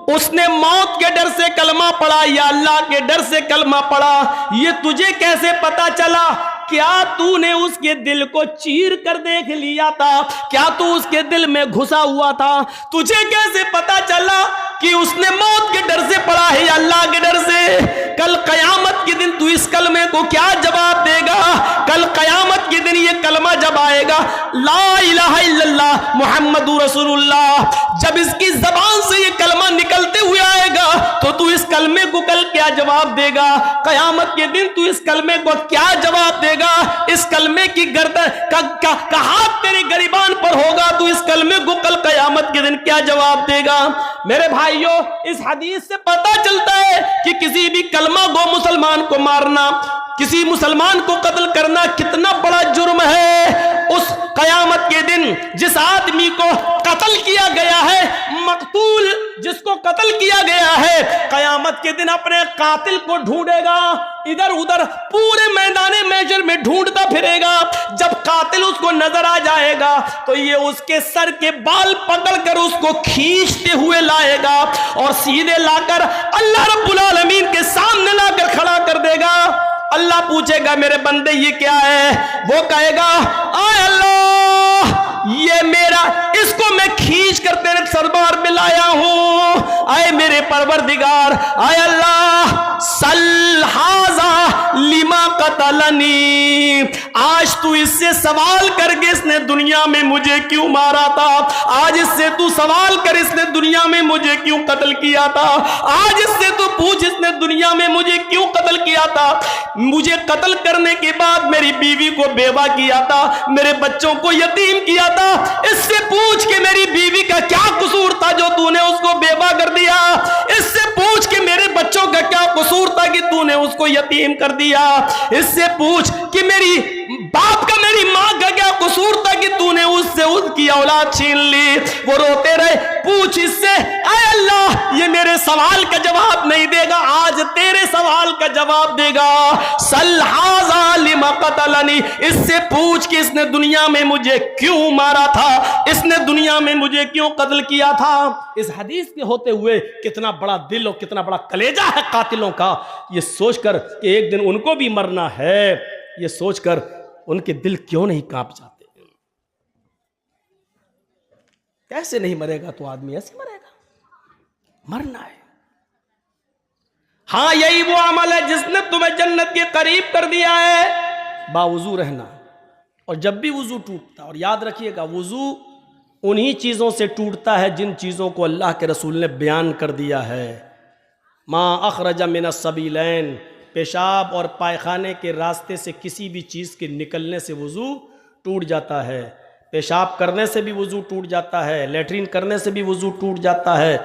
उसने मौत के डर से कलमा पढ़ा या अल्लाह के डर से कलमा पढ़ा, ये तुझे कैसे पता चला? क्या तूने उसके दिल को चीर कर देख लिया था? क्या तू उसके दिल में घुसा हुआ था? तुझे कैसे पता चला कि उसने मौत के डर से पढ़ा है या अल्लाह के डर से? कल कयामत के दिन तू इस कलमे को क्या जवाब देगा? कल कयामत के दिन ये कलमा जब आएगा ला इलाहा इल्लल्लाह मुहम्मदुर रसूलुल्लाह, जब इसकी जबान से ये कलमा निकलते हुए आएगा तो तू इस कलमे को कल क्या जवाब देगा? कयामत के दिन तू इस कलमे को क्या जवाब देगा? इस कलमे की गर्दन का हाथ तेरे गरिबान पर होगा, तू इस कलमे को कल कयामत के दिन क्या जवाब देगा? मेरे भाइयों इस हदीस से पता चलता है कि किसी भी कलमा गो मुसलमान को मारना, किसी मुसलमान को कत्ल करना कितना बड़ा जुर्म है। उस कयामत के दिन जिस आदमी को कत्ल किया गया है, मकतूल जिसको कत्ल किया गया है, कयामत के दिन अपने कातिल को ढूंढेगा, इधर उधर पूरे मैदाने महशर में ढूंढता फिरेगा। जब कातिल उसको नजर आ जाएगा तो ये उसके सर के बाल पकड़कर उसको खींचते हुए लाएगा और सीधे लाकर अल्लाह रब्बुल आलमीन के सामने लाकर खड़ा कर देगा। अल्लाह पूछेगा मेरे बंदे ये क्या है? वो कहेगा आय अल्लाह ये मेरा, इसको मैं खींच कर तेरे सरबार में लाया हूं। आए मेरे परवरदिगार, आय अल्लाह सल हाजा लिमा कतलनी, आज तू इससे सवाल करके इसने दुनिया में मुझे क्यों मारा था? आज इससे तू सवाल कर इसने दुनिया में मुझे क्यों कत्ल किया था? आज इससे तू पूछ इसने दुनिया में मुझे क्यों कत्ल किया था? मुझे कत्ल करने के बाद मेरी बीवी को बेवा किया था, मेरे बच्चों को यतीम किया था, इससे पूछ के मेरी बीवी का क्या कसूर था जो तूने उसको बेवा कर दिया? इससे पूछ के मेरे बच्चों का क्या कसूर था कि तूने उसको यतीम कर दिया? इससे पूछ कि मेरी बाप का, मेरी मां का क्या कसूर था कि तूने उससे उसकी औलाद छीन ली? वो रोते रहे। पूछ इससे, ऐ अल्लाह ये मेरे सवाल का जवाब नहीं देगा, आज तेरे सवाल का जवाब देगा। सल हाजा लिमा कतलनी, इससे पूछ कि इसने दुनिया में मुझे क्यों मारा था, इसने दुनिया में मुझे क्यों कत्ल किया था? इस हदीस के होते हुए कितना बड़ा दिल और कितना बड़ा कलेजा है कातिलों का, ये सोचकर कि एक दिन उनको भी मरना है, ये सोचकर उनके दिल क्यों नहीं कांप जाते? कैसे नहीं मरेगा? तो आदमी ऐसे मरेगा, मरना है। हाँ, यही वो अमल है जिसने तुम्हें जन्नत के करीब कर दिया है, बावुजू रहना। और जब भी वुजू टूटता, और याद रखिएगा वुजू उन्हीं चीज़ों से टूटता है जिन चीज़ों को अल्लाह के रसूल ने बयान कर दिया है। माँ अखरजा मिनस सबीलैन, पेशाब और पायखाने के रास्ते से किसी भी चीज़ के निकलने से वुजू टूट जाता है। पेशाब करने से भी वुजू टूट जाता है, लेटरिन करने से भी वुजू टूट जाता है,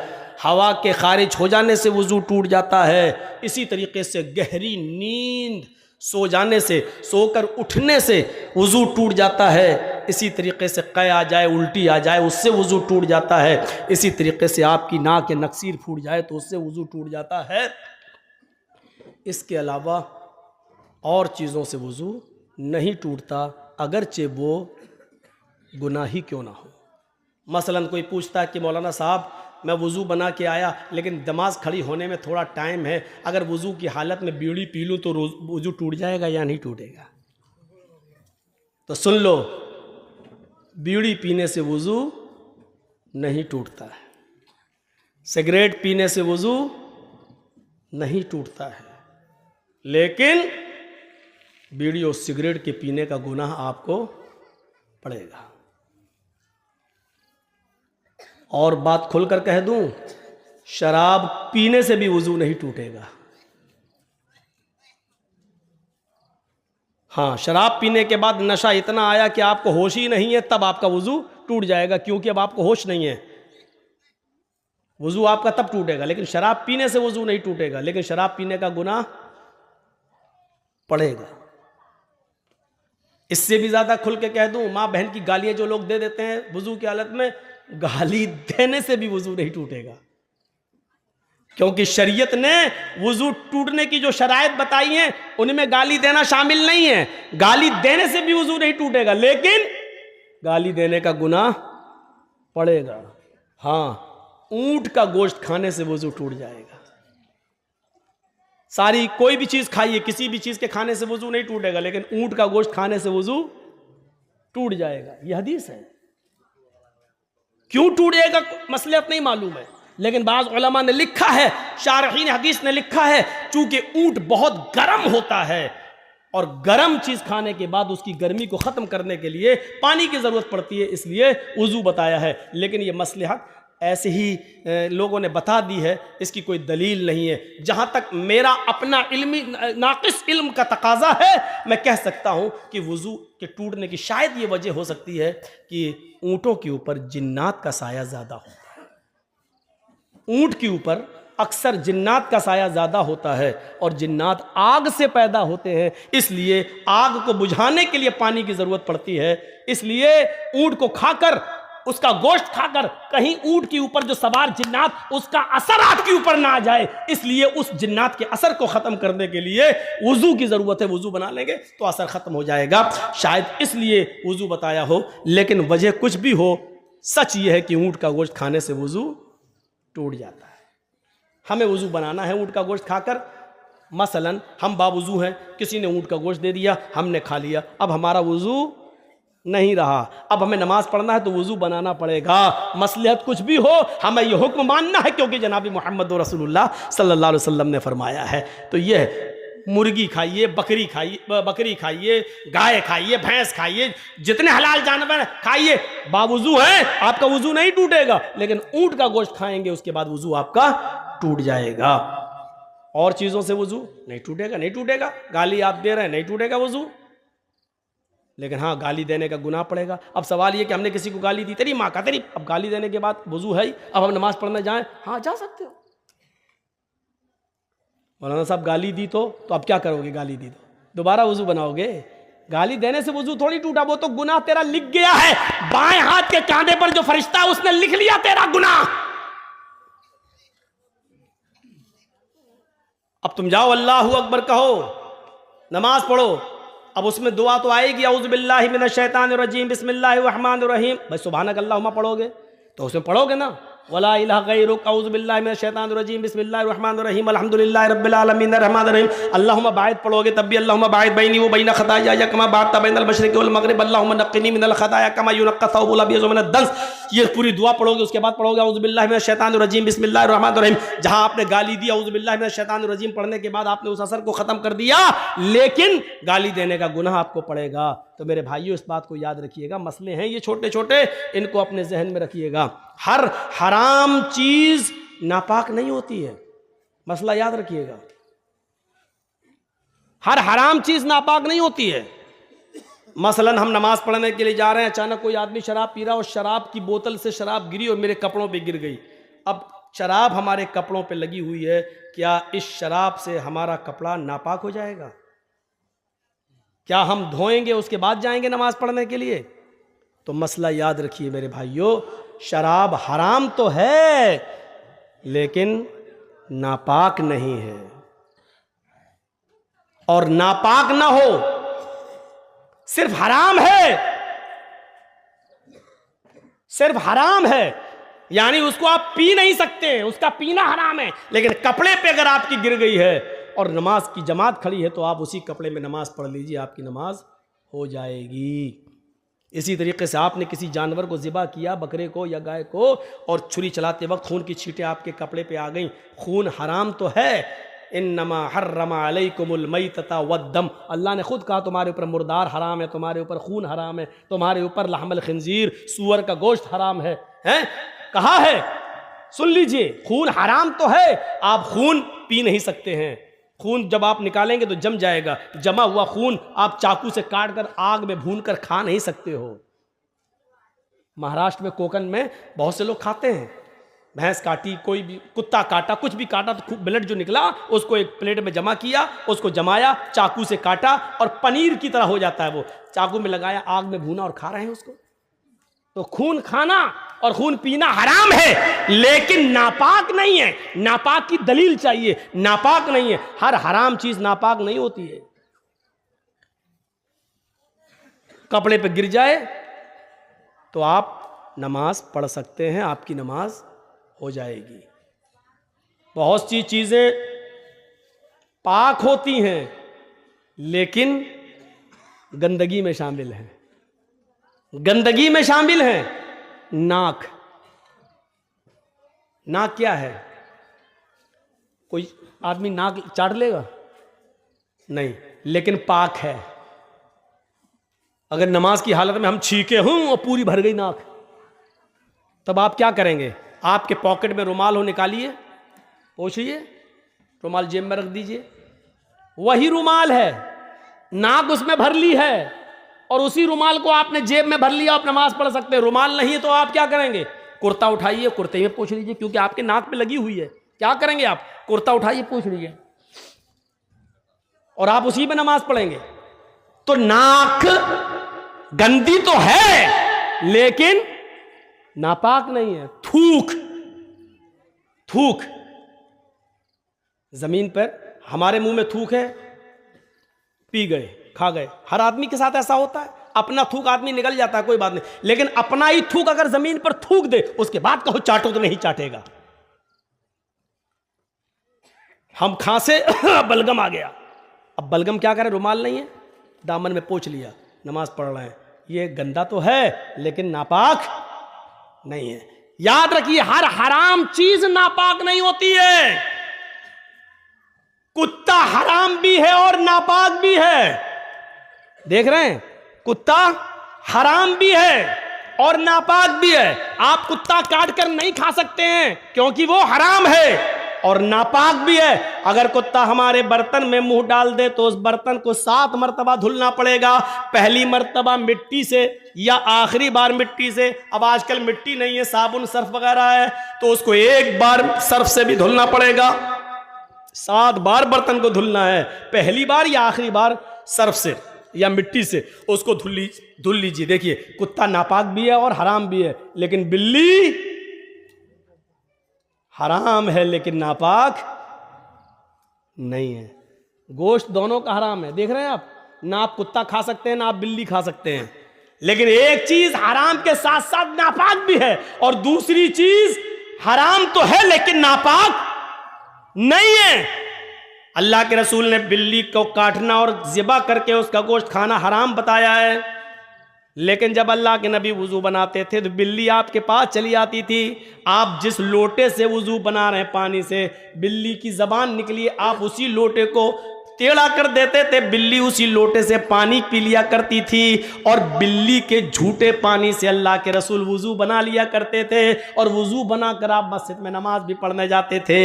हवा के खारिज हो जाने से वुजू टूट जाता है। इसी तरीके से गहरी नींद सो जाने से, सोकर उठने से वुजू टूट जाता है। इसी तरीके से कै आ जाए, उल्टी आ जाए, उससे वुजू टूट जाता है। इसी तरीके से आपकी नाक के नक्सीर फूट जाए तो उससे वुजू टूट जाता है। इसके अलावा और चीज़ों से वुजू नहीं टूटता, अगरचे वो गुनाही क्यों ना हो। मसलन कोई पूछता है कि मौलाना साहब मैं वुज़ू बना के आया लेकिन नमाज खड़ी होने में थोड़ा टाइम है, अगर वुज़ू की हालत में बीड़ी पी लूँ तो वुज़ू टूट जाएगा या नहीं टूटेगा? तो सुन लो, बीड़ी पीने से वुज़ू नहीं टूटता है, सिगरेट पीने से वुज़ू नहीं टूटता है, लेकिन बीड़ी और सिगरेट के पीने का गुनाह आपको पड़ेगा। और बात खुलकर कह दूं, शराब पीने से भी वुजू नहीं टूटेगा। हाँ, शराब पीने के बाद नशा इतना आया कि आपको होश ही नहीं है, तब आपका वुजू टूट जाएगा, क्योंकि अब आपको होश नहीं है। वुजू आपका तब टूटेगा, लेकिन शराब पीने से वुजू नहीं टूटेगा, लेकिन शराब पीने का गुनाह पड़ेगा। इससे भी ज्यादा खुल के कह दूं, माँ बहन की गालियां जो लोग दे देते हैं वुजू की हालत में, गाली देने से भी वुजू नहीं टूटेगा, क्योंकि शरीयत ने वुजू टूटने की जो शराइत बताई हैं उनमें गाली देना शामिल नहीं है। गाली देने से भी वुजू नहीं टूटेगा, लेकिन गाली देने का गुनाह पड़ेगा। हाँ, ऊंट का गोश्त खाने से वुजू टूट जाएगा। सारी कोई भी चीज खाइए, किसी भी चीज के खाने से वुजू नहीं टूटेगा, लेकिन ऊंट का गोश्त खाने से वुजू टूट जाएगा। यह हदीस है। क्यों टूटेगा मसलहत नहीं मालूम है, लेकिन बाज़ उलमा ने लिखा है, शारहीन हदीस ने लिखा है, चूंकि ऊंट बहुत गर्म होता है और गर्म चीज खाने के बाद उसकी गर्मी को खत्म करने के लिए पानी की जरूरत पड़ती है, इसलिए वुजू बताया है। लेकिन यह मसलहत ऐसे ही लोगों ने बता दी है, इसकी कोई दलील नहीं है। जहां तक मेरा अपना इल्मी नाकिस इल्म का तकाजा है, मैं कह सकता हूं कि वुजू के टूटने की शायद ये वजह हो सकती है कि ऊंटों के ऊपर जिन्नात का साया ज्यादा होता है। ऊंट के ऊपर अक्सर जिन्नात का साया ज्यादा होता है, और जिन्नात आग से पैदा होते हैं, इसलिए आग को बुझाने के लिए पानी की जरूरत पड़ती है। इसलिए ऊंट को खाकर, उसका गोश्त खाकर कहीं ऊंट के ऊपर जो सवार जिन्नात, उसका असर आपके ऊपर ना आ जाए, इसलिए उस जिन्नात के असर को खत्म करने के लिए वुजू की जरूरत है। वुजू बना लेंगे तो असर खत्म हो जाएगा, शायद इसलिए वुजू बताया हो। लेकिन वजह कुछ भी हो, सच यह है कि ऊंट का गोश्त खाने से वुजू टूट जाता है। हमें वुजू बनाना है ऊंट का गोश्त खाकर। मसलन हम बावुजू हैं, किसी ने ऊंट का गोश्त दे दिया, हमने खा लिया, अब हमारा वुजू नहीं रहा, अब हमें नमाज पढ़ना है तो वुजू बनाना पड़ेगा। मसलहत कुछ भी हो, हमें यह हुक्म मानना है, क्योंकि जनाब मोहम्मद रसूलुल्लाह सल्लल्लाहु अलैहि वसल्लम ने फरमाया है। तो यह मुर्गी खाइए, बकरी खाइए, गाय खाइए, भैंस खाइए, जितने हलाल जानवर खाइए, बावुजू है, आपका वुजू नहीं टूटेगा। लेकिन ऊंट का गोश्त खाएंगे, उसके बाद वुजू आपका टूट जाएगा। और चीजों से वुजू नहीं टूटेगा। गाली आप दे रहे हैं, नहीं टूटेगा वुजू, लेकिन हाँ, गाली देने का गुनाह पड़ेगा। अब सवाल ये कि हमने किसी को गाली दी, तेरी माँ का तेरी, अब गाली देने के बाद वुजू है ही, अब हम नमाज पढ़ने जाएं, हाँ जा सकते हो। मौलाना साहब गाली दी तो अब क्या करोगे? गाली दी तो दोबारा वुजू बनाओगे? गाली देने से वुजू थोड़ी टूटा, वो तो गुनाह तेरा लिख गया है। बाएं हाथ के कांधे पर जो फरिश्ता है उसने लिख लिया तेरा गुनाह। अब तुम जाओ अल्लाहु अकबर कहो, नमाज पढ़ो, अब उसमें दुआ तो आएगी, औज़ु बिल्लाहि मिनश शैतानिर रजीम बिस्मिल्लाहिर रहमानिर रहीम। भाई सुभानक अल्लाहुम्मा पढ़ोगे तो उसमें पढ़ोगे ना, वला इलाहा गैरुक अऊज़ु बिल्लाहि मिनश शैतानिर रजीम बिस्मिल्लाहिर रहमानिर रहीम अल्हम्दुलिल्लाहि रब्बिल आलमीन अर्रहमानिर रहीम। अल्लाहुम्मा बाइद पढ़ोगे तब भी अल्लाहुम्मा बाइद बैनी व बैन खताया कमा बाअदत बैनल मशरिक़ि वल मग़रिब अल्लाहुम्मा नक़्क़िनी मिनल खताया कमा युनक़्क़ा थौबुल अबयज़ु मिनद दन्स। ये पूरी दुआ पढ़ोगे, उसके बाद पढ़ोगे अऊज़ु बिल्लाहि मिनश शैतानिर रजीम बिस्मिल्लाहिर रहमानिर रहीम। जहां आपने गाली दी अऊज़ु बिल्लाहि मिनश शैतानिर रजीम पढ़ने के बाद आपने उस असर को खत्म कर दिया, लेकिन गाली देने का गुनाह आपको पड़ेगा। तो मेरे भाइयों, इस बात को याद रखिएगा। मसले हैं ये छोटे छोटे, इनको अपने जहन में रखिएगा। हर हराम चीज नापाक नहीं होती है, मसला याद रखिएगा। हर हराम चीज नापाक नहीं होती है। मसलन हम नमाज पढ़ने के लिए जा रहे हैं, अचानक कोई आदमी शराब पी रहा और शराब की बोतल से शराब गिरी और मेरे कपड़ों पे गिर गई। अब शराब हमारे कपड़ों पे लगी हुई है, क्या इस शराब से हमारा कपड़ा नापाक हो जाएगा? क्या हम धोएंगे उसके बाद जाएंगे नमाज पढ़ने के लिए? तो मसला याद रखिए मेरे भाइयों, शराब हराम तो है लेकिन नापाक नहीं है। और नापाक ना हो, सिर्फ हराम है, सिर्फ हराम है, यानी उसको आप पी नहीं सकते, उसका पीना हराम है। लेकिन कपड़े पे अगर आपकी गिर गई है और नमाज की जमात खड़ी है तो आप उसी कपड़े में नमाज पढ़ लीजिए, आपकी नमाज हो जाएगी। इसी तरीके से आपने किसी जानवर को ज़िबा किया, बकरे को या गाय को, और छुरी चलाते वक्त खून की छींटें आपके कपड़े पे आ गई, खून हराम तो है। इन्नमा हर्रमा अलैकुमुल मैतता वद्दम, अल्लाह ने खुद कहा तुम्हारे ऊपर मुर्दार हराम है, तुम्हारे ऊपर खून हराम है, तुम्हारे ऊपर लहमल खिंजीर, सूअर का गोश्त हराम है। कहा है, सुन लीजिए, खून हराम तो है, आप खून पी नहीं सकते हैं। खून जब आप निकालेंगे तो जम जाएगा, जमा हुआ खून आप चाकू से काट कर आग में भून कर खा नहीं सकते हो। महाराष्ट्र में, कोकण में बहुत से लोग खाते हैं। भैंस काटी, कोई भी कुत्ता काटा, कुछ भी काटा तो ब्लड जो निकला उसको एक प्लेट में जमा किया, उसको जमाया, चाकू से काटा और पनीर की तरह हो जाता है वो, चाकू में लगाया, आग में भूना और खा रहे हैं उसको। तो खून खाना और खून पीना हराम है लेकिन नापाक नहीं है। नापाक की दलील चाहिए, नापाक नहीं है। हर हराम चीज नापाक नहीं होती है। कपड़े पे गिर जाए तो आप नमाज पढ़ सकते हैं, आपकी नमाज हो जाएगी। बहुत सी चीजें पाक होती हैं लेकिन गंदगी में शामिल हैं। गंदगी में शामिल है नाक। नाक क्या है? कोई आदमी नाक चाट लेगा? नहीं, लेकिन पाक है। अगर नमाज की हालत में हम छीके हूं और पूरी भर गई नाक, तब आप क्या करेंगे? आपके पॉकेट में रुमाल हो, निकालिए, पोंछिए, रुमाल जेब में रख दीजिए। वही रुमाल है, नाक उसमें भर ली है और उसी रुमाल को आपने जेब में भर लिया, आप नमाज पढ़ सकते हैं। रुमाल नहीं है तो आप क्या करेंगे? कुर्ता उठाइए, कुर्ते में पोंछ लीजिए, क्योंकि आपके नाक पे लगी हुई है। क्या करेंगे आप? कुर्ता उठाइए, पोंछ लीजिए और आप उसी में नमाज पढ़ेंगे। तो नाक गंदी तो है लेकिन नापाक नहीं है। थूक, थूक, जमीन पर हमारे मुंह में थूक है, पी गए, खा गए। हर आदमी के साथ ऐसा होता है, अपना थूक आदमी निकल जाता है, कोई बात नहीं, लेकिन अपना ही थूक अगर जमीन पर थूक दे उसके बाद कहो चाटो तो नहीं चाटेगा। हम खांसे बलगम आ गया, अब बलगम क्या करें? रुमाल नहीं है, दामन में पोंछ लिया, नमाज पढ़ रहे हैं। ये गंदा तो है लेकिन नापाक नहीं है। याद रखिए, हर हराम चीज नापाक नहीं होती है। कुत्ता हराम भी है और नापाक भी है। देख रहे हैं, कुत्ता हराम भी है और नापाक भी है। आप कुत्ता काट कर नहीं खा सकते हैं क्योंकि वो हराम है और नापाक भी है। अगर कुत्ता हमारे बर्तन में मुंह डाल दे तो उस बर्तन को 7 मरतबा धुलना पड़ेगा। पहली मरतबा मिट्टी से या आखिरी बार मिट्टी से। अब आजकल मिट्टी नहीं है, साबुन सर्फ वगैरह है, तो उसको एक बार सर्फ से भी धुलना पड़ेगा। 7 बार बर्तन को धुलना है, पहली बार या आखिरी बार सर्फ से या मिट्टी से उसको धुल लीजिए। देखिए, कुत्ता नापाक भी है और हराम भी है, लेकिन बिल्ली हराम है लेकिन नापाक नहीं है। गोश्त दोनों का हराम है। देख रहे हैं आप, ना आप कुत्ता खा सकते हैं ना आप बिल्ली खा सकते हैं, लेकिन एक चीज हराम के साथ साथ नापाक भी है और दूसरी चीज हराम तो है लेकिन नापाक नहीं है। अल्लाह के रसूल ने बिल्ली को काटना और ज़िबा करके उसका गोश्त खाना हराम बताया है, लेकिन जब अल्लाह के नबी वुजू बनाते थे तो बिल्ली आपके पास चली आती थी। आप जिस लोटे से वुजू बना रहे हैं पानी से, बिल्ली की जबान निकली, आप उसी लोटे को टेढ़ा कर देते थे, बिल्ली उसी लोटे से पानी पी लिया करती थी। और बिल्ली के झूठे पानी से अल्लाह के रसूल वुजू बना लिया करते थे, और वुजू बनाकर आप मस्जिद में नमाज भी पढ़ने जाते थे।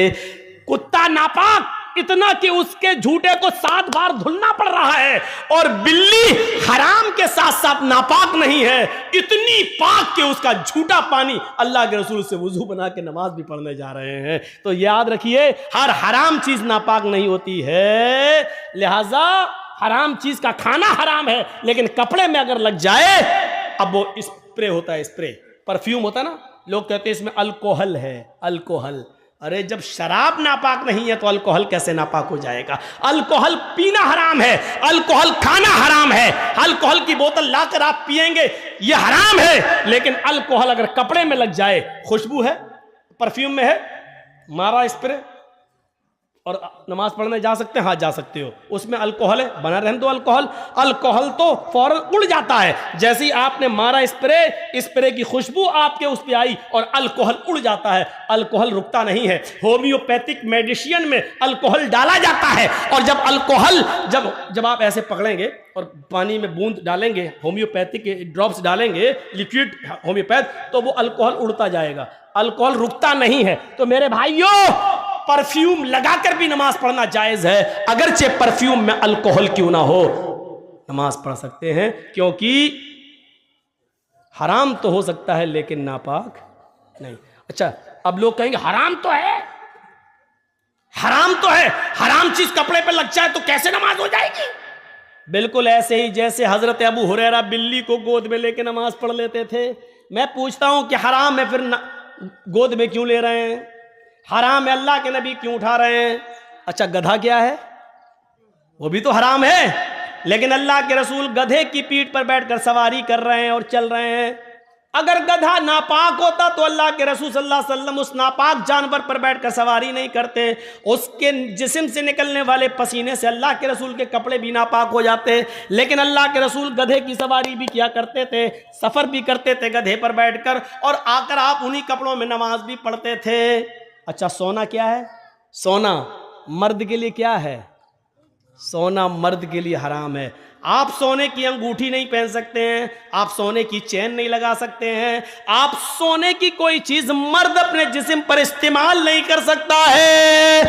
कुत्ता नापाक इतना कि उसके झूठे को 7 बार धुलना पड़ रहा है, और बिल्ली हराम के साथ साथ नापाक नहीं है, इतनी पाक कि उसका झूठा पानी अल्लाह के रसूल से वुजू बना के नमाज भी पढ़ने जा रहे हैं। तो याद रखिए, हर हराम चीज नापाक नहीं होती है, लिहाजा हराम चीज का खाना हराम है, लेकिन कपड़े में अगर लग जाए, अब वो स्प्रे होता है, स्प्रे परफ्यूम होता है ना, लोग कहते हैं इसमें अल्कोहल है, अल्कोहल। अरे जब शराब नापाक नहीं है तो अल्कोहल कैसे नापाक हो जाएगा? अल्कोहल पीना हराम है, अल्कोहल खाना हराम है। अल्कोहल की बोतल लाकर आप पिएंगे ये हराम है, लेकिन अल्कोहल अगर कपड़े में लग जाए, खुशबू है, परफ्यूम में है, मारा स्प्रे और नमाज पढ़ने जा सकते हैं? हाँ जा सकते हो, उसमें अल्कोहल है, बना रहने दो अल्कोहल। अल्कोहल तो फौरन उड़ जाता है, जैसे ही आपने मारा स्प्रे, स्प्रे की खुशबू आपके उस पे आई और अल्कोहल उड़ जाता है। अल्कोहल रुकता नहीं है। होम्योपैथिक मेडिसिन में अल्कोहल डाला जाता है, और जब अल्कोहल जब आप ऐसे पकड़ेंगे और पानी में बूंद डालेंगे, होम्योपैथिक ड्रॉप्स डालेंगे, लिक्विड होम्योपैथ, तो वो अल्कोहल उड़ता जाएगा, अल्कोहल रुकता नहीं है। तो मेरे भाइयों, परफ्यूम लगाकर भी नमाज पढ़ना जायज है, अगरचे परफ्यूम में अल्कोहल क्यों ना हो, नमाज पढ़ सकते हैं, क्योंकि हराम तो हो सकता है लेकिन नापाक नहीं। अच्छा, अब लोग कहेंगे हराम तो है, हराम तो है, हराम चीज कपड़े पे लग जाए तो कैसे नमाज हो जाएगी? बिल्कुल ऐसे ही जैसे हजरत अबू हुरैरा बिल्ली को गोद में लेके नमाज पढ़ लेते थे। मैं पूछता हूं कि हराम है, फिर गोद में क्यों ले रहे हैं? हराम है, अल्लाह के नबी क्यों उठा रहे हैं? अच्छा, गधा क्या है? वो भी तो हराम है, लेकिन अल्लाह के रसूल गधे की पीठ पर बैठकर सवारी कर रहे हैं और चल रहे हैं। अगर गधा नापाक होता तो अल्लाह के रसूल सल्लल्लाहु अलैहि वसल्लम उस नापाक जानवर पर बैठकर सवारी नहीं करते। उसके जिस्म से निकलने वाले पसीने से अल्लाह के रसूल के कपड़े भी नापाक हो जाते, लेकिन अल्लाह के रसूल गधे की सवारी भी किया करते थे, सफर भी करते थे गधे पर बैठकर, और आकर आप उन्हीं कपड़ों में नमाज भी पढ़ते थे। अच्छा, सोना क्या है? सोना मर्द के लिए क्या है? सोना मर्द के लिए हराम है। आप सोने की अंगूठी नहीं पहन सकते हैं, आप सोने की चेन नहीं लगा सकते हैं, आप सोने की कोई चीज मर्द अपने जिस्म पर इस्तेमाल नहीं कर सकता है।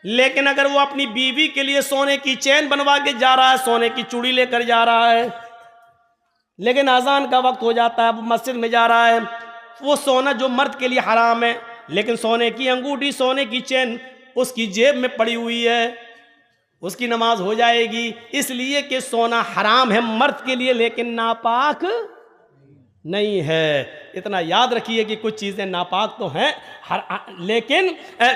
लेकिन अगर वो अपनी बीवी के लिए सोने की चेन बनवा के जा रहा है, सोने की चूड़ी लेकर जा रहा है, लेकिन अजान का वक्त हो जाता है, वो मस्जिद में जा रहा है, वो सोना जो मर्द के लिए हराम है, लेकिन सोने की अंगूठी, सोने की चेन उसकी जेब में पड़ी हुई है, उसकी नमाज हो जाएगी, इसलिए कि सोना हराम है मर्द के लिए, लेकिन नापाक नहीं है। इतना याद रखिए कि कुछ चीज़ें नापाक तो हैं, लेकिन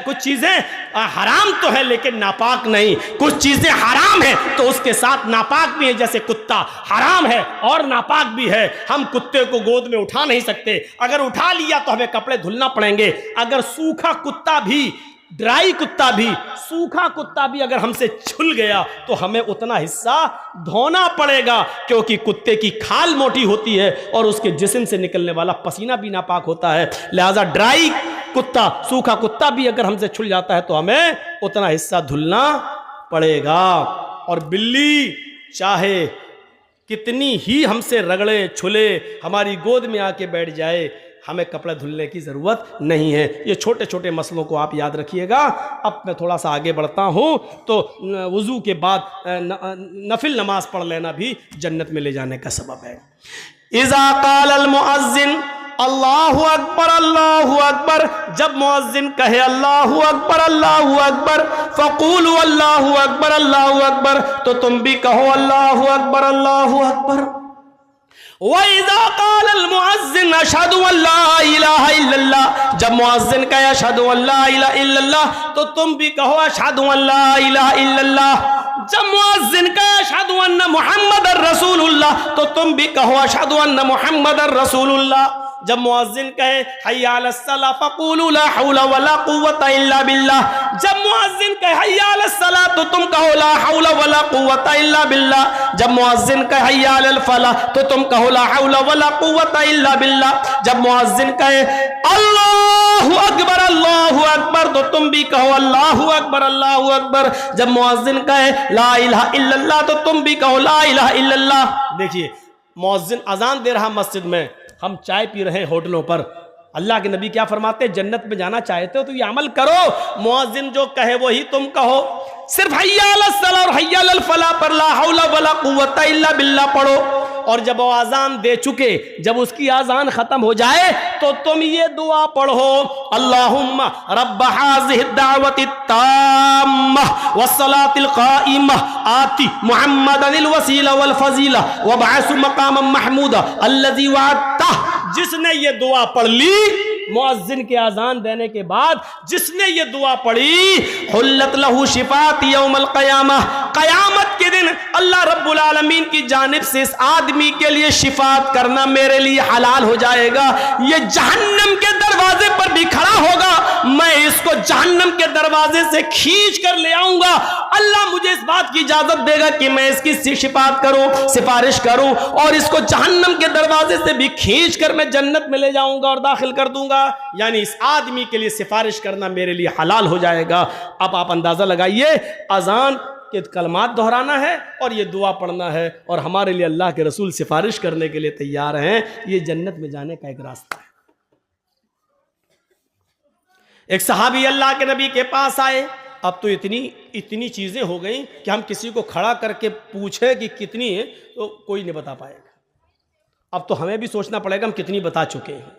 कुछ चीज़ें हराम तो है लेकिन नापाक नहीं। कुछ चीज़ें हराम हैं तो उसके साथ नापाक भी है, जैसे कुत्ता हराम है और नापाक भी है। हम कुत्ते को गोद में उठा नहीं सकते, अगर उठा लिया तो हमें कपड़े धुलना पड़ेंगे। अगर सूखा कुत्ता भी, ड्राई कुत्ता भी, सूखा कुत्ता भी अगर हमसे छुल गया तो हमें उतना हिस्सा धोना पड़ेगा, क्योंकि कुत्ते की खाल मोटी होती है और उसके जिस्म से निकलने वाला पसीना भी नापाक होता है। लिहाजा ड्राई कुत्ता, सूखा कुत्ता भी अगर हमसे छुल जाता है तो हमें उतना हिस्सा धुलना पड़ेगा। और बिल्ली चाहे कितनी ही हमसे रगड़े छुले, हमारी गोद में आके बैठ जाए, हमें कपड़े धुलने की ज़रूरत नहीं है। ये छोटे छोटे मसलों को आप याद रखिएगा। अब मैं थोड़ा सा आगे बढ़ता हूँ, तो वज़ू के बाद नफिल नमाज पढ़ लेना भी जन्नत में ले जाने का सबब है। इज़ा क़ालल मुअज़्ज़िन अल्लाहु अकबर अल्लाहु अकबर, जब मुअज़्ज़िन कहे अल्लाहु अकबर फ़क़ूलू अल्लाहु अकबर, तो तुम भी कहो अल्लाहु अकबर। वइज़ा क़ालल मुअज़्ज़िन अशहदु अल्ला इलाहा इल्लल्लाह, जब मुअज़्ज़िन कहे अशहदु अल्ला इलाहा इल्लल्लाह, तो तुम भी कहो अशहदु अल्ला इलाहा इल्लल्लाह। जब मुअज़्ज़िन कहे अशहदु अन्ना मुहम्मदर रसूलुल्लाह, तो तुम भी कहो अशहदु अन्ना मुहम्मदर रसूलुल्लाह। जब मुअज्जिन कहे हय्या अलस सलाह फक़ूलू ला हौला वला कुव्वता इल्ला बिल्लाह, जब मुअज्जिन कहे हय्या अलस सलाह तो तुम कहो ला हौला वला कुव्वता इल्ला बिल्लाह, जब मुअज्जिन कहे हय्या अलल फलाह तो तुम कहो ला हौला वला कुव्वता इल्ला बिल्लाह, जब मुअज्जिन कहे अल्लाहु अकबर तो तुम भी कहो अल्लाहु अकबर, जब मुअज्जिन कहे ला इलाहा इल्लल्लाह तो तुम भी कहो ला इलाहा इल्लल्लाह। देखिए मुअज्जिन अजान दे रहा मस्जिद में, हम चाय पी रहे हैं होटलों पर, अल्लाह के नबी क्या फरमाते हैं, जन्नत में जाना चाहते हो तो ये अमल करो, मुअज्जिन जो कहे वही तुम कहो। सिर्फ हय्या अलस सलाह और हय्या अलल फलाह पर ला हौला वला कुव्वता इल्ला बिल्लाह पढ़ो, और जब वो आजान दे चुके, जब उसकी आजान खत्म हो जाए तो तुम ये दुआ पढ़ो, अल्लाहुम्मा रब्ब हाज़िहि दावति ताम्मा वस्सलातिल काइमा आति मुहम्मदनिल वसीला वल फजीला वबअसु मकामम महमूदा अल्लज़ी वअदता। जिसने ये दुआ पढ़ ली मुअज्जिन के आजान देने के बाद, जिसने ये दुआ पढ़ी, हुल्लत लहू शिफात यौमल क़यामा, क़यामत के दिन अल्लाह रब्बुल आलमीन की जानिब से इस आदमी के लिए शिफात करना मेरे लिए हलाल हो जाएगा। ये जहन्नम के दरवाजे पर भी खड़ा होगा, मैं इसको जहन्नम के दरवाजे से खींच कर ले आऊंगा। अल्लाह मुझे इस बात की इजाजत देगा कि मैं इसकी शिफात करूं, सिफारिश करूं, और इसको जहन्नम के दरवाजे से भी खींच कर मैं जन्नत में ले जाऊंगा और दाखिल कर दूंगा। यानी इस आदमी के लिए सिफारिश करना मेरे लिए हलाल हो जाएगा। अब आप अंदाजा लगाइए, अजान के कलमात दोहराना है और ये दुआ पढ़ना है, और हमारे लिए अल्लाह के रसूल सिफारिश करने के लिए तैयार हैं। ये जन्नत में जाने का एक रास्ता है। एक सहाबी अल्लाह के नबी के पास आए, अब तो इतनी चीजें हो गई कि हम किसी को खड़ा करके पूछे कि कितनी है तो कोई नहीं बता पाएगा। अब तो हमें भी सोचना पड़ेगा हम कितनी बता चुके हैं।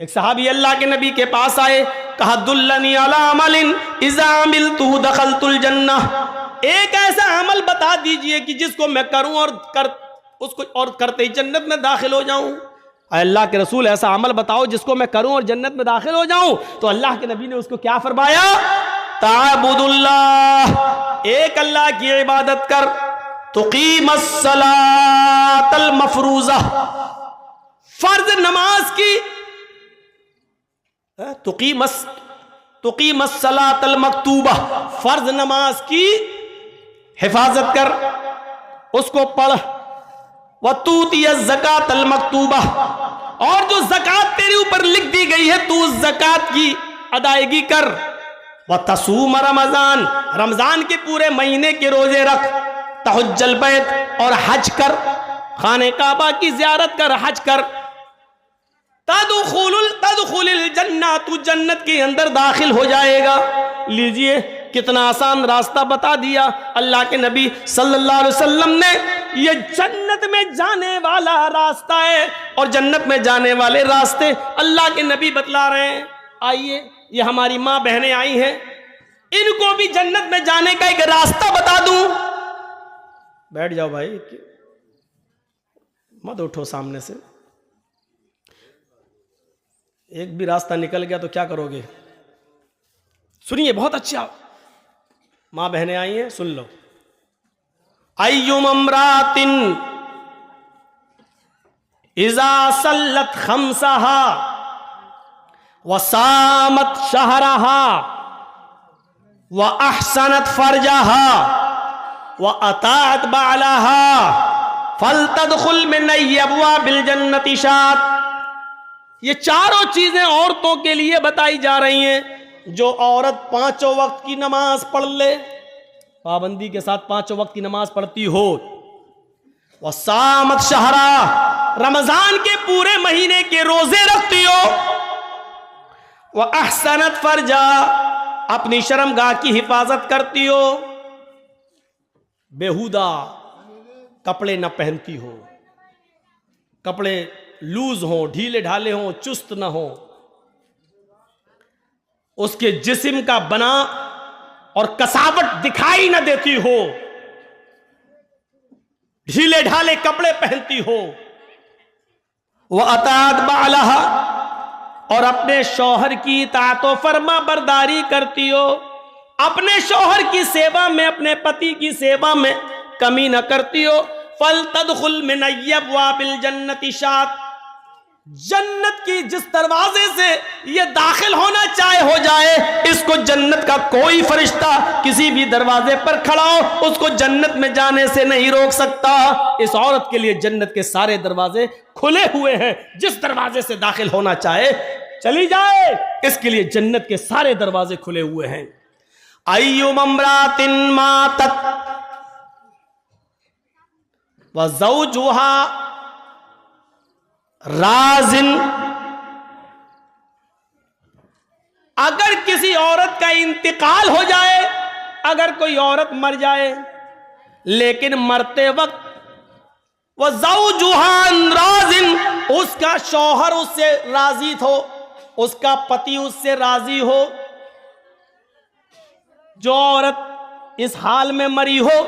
एक सहाबी अल्लाह के नबी के पास आए, कहा दुल्लनी अला अमलिन इज़ा अमिलतुहु दखलतुल जन्नह, एक ऐसा अमल बता दीजिए कि जिसको मैं करूं और करते ही जन्नत में दाखिल हो जाऊं। अल्लाह के रसूल ऐसा अमल बताओ जिसको मैं करूं और जन्नत में दाखिल हो जाऊं। तो अल्लाह के नबी ने उसको क्या फरमाया, ताबुदुल्लाह, एक अल्लाह की इबादत कर, तुकीमस सलातल मफरूज़ा, फर्ज नमाज की, तुकीमस सलातल मकतूबा, फर्ज नमाज की हिफाजत कर, उसको पढ़, वतूतिय ज़कातल मकतूबा, और जो ज़कात तेरे ऊपर लिख दी गई है तू उस ज़कात की अदायगी कर, वतसूम रमज़ान, रमज़ान के पूरे महीने के रोजे रख, तहज्जुल बैत, और हज कर, खाने काबा की ज़ियारत कर, हज कर, तदखुलुल जन्नह, तू जन्नत के अंदर दाखिल हो जाएगा। लीजिए कितना आसान रास्ता बता दिया अल्लाह के नबी सल्लल्लाहु अलैहि वसल्लम ने। ये जन्नत में जाने वाला रास्ता है, और जन्नत में जाने वाले रास्ते अल्लाह के नबी बतला रहे हैं। आइए, ये हमारी माँ बहनें आई हैं, इनको भी जन्नत में जाने का एक रास्ता बता दूं। बैठ जाओ भाई, मत उठो सामने से। एक भी रास्ता निकल गया तो क्या करोगे? सुनिए, बहुत अच्छा, माँ बहनें आई हैं, सुन लो। अय्युम अमरातिन इज़ा सल्लत खम्सहा व सामत शहरहा व अहसनत फरजहा व अताअत बालहा फलतदखुल मिन अब्वाबिल जन्नति शात। ये चारों चीजें औरतों के लिए बताई जा रही हैं। जो औरत 5 वक्त की नमाज पढ़ ले, पाबंदी के साथ 5 वक्त की नमाज पढ़ती हो, वह सामत शहरा, रमजान के पूरे महीने के रोजे रखती हो, वह अहसनत फरजा, अपनी शर्मगाह की हिफाजत करती हो, बेहुदा कपड़े न पहनती हो, कपड़े लूज हो, ढीले ढाले हो, चुस्त ना हो, उसके जिस्म का बना और कसावट दिखाई न देती हो, ढीले ढाले कपड़े पहनती हो, वह अताअत बालहा, और अपने शौहर की इताअत व फरमा बरदारी करती हो, अपने शौहर की सेवा में, अपने पति की सेवा में कमी न करती हो। फल तदखुल मिन अब्वाबिल जन्नति शात, जन्नत की जिस दरवाजे से ये दाखिल होना चाहे हो जाए, इसको जन्नत का कोई फरिश्ता किसी भी दरवाजे पर खड़ा हो उसको जन्नत में जाने से नहीं रोक सकता। इस औरत के लिए जन्नत के सारे दरवाजे खुले हुए हैं, जिस दरवाजे से दाखिल होना चाहे चली जाए, इसके लिए जन्नत के सारे दरवाजे खुले हुए हैं। अय्युम अम्रातिन मातत व ज़ौजुहा राजिन, अगर किसी औरत का इंतकाल हो जाए, अगर कोई औरत मर जाए लेकिन मरते वक्त वह ज़ौजुहा राजिन, उसका शौहर उससे राजी हो, उसका पति उससे राजी हो, जो औरत इस हाल में मरी हो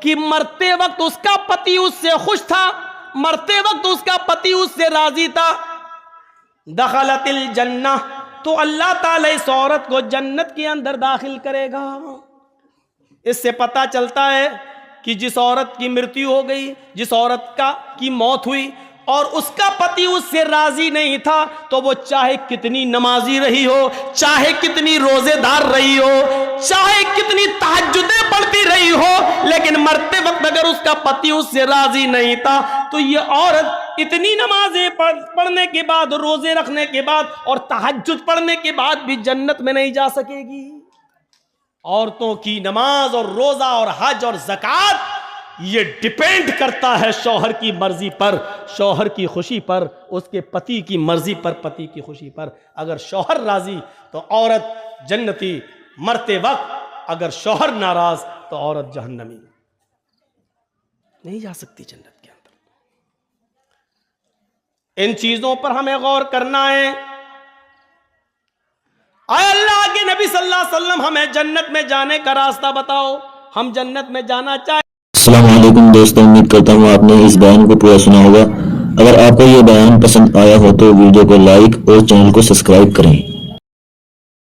कि मरते वक्त उसका पति उससे खुश था, मरते वक्त उसका पति उससे राजी था, दखलतिल जन्नह, तो अल्लाह ताला इस औरत को जन्नत के अंदर दाखिल करेगा। इससे पता चलता है कि जिस औरत की मृत्यु हो गई, जिस औरत की मौत हुई और उसका पति उससे राजी नहीं था, तो वो चाहे कितनी नमाजी रही हो, चाहे कितनी रोजेदार रही हो, चाहे कितनी तहज्जुदें पढ़ती रही हो, लेकिन मरते वक्त अगर उसका पति उससे राजी नहीं था, तो ये औरत इतनी नमाजें पढ़ने के बाद, रोजे रखने के बाद और तहज्जुद पढ़ने के बाद भी जन्नत में नहीं जा सकेगी। औरतों की नमाज और रोजा और हज और ज़कात ये डिपेंड करता है शौहर की मर्जी पर, शौहर की खुशी पर, उसके पति की मर्जी पर, पति की खुशी पर। अगर शौहर राजी तो औरत जन्नती, मरते वक्त अगर शौहर नाराज तो औरत जहन्नमी, नहीं जा सकती जन्नत के अंदर। इन चीजों पर हमें गौर करना है। आए अल्लाह के नबी सल्लल्लाहु अलैहि वसल्लम हमें जन्नत में जाने का रास्ता बताओ, हम जन्नत में जाना चाहे। अस्सलाम वालेकुम दोस्तों, उम्मीद करता हूँ आपने इस बयान को पूरा सुना होगा। अगर आपको ये बयान पसंद आया हो तो वीडियो को लाइक और चैनल को सब्सक्राइब करें।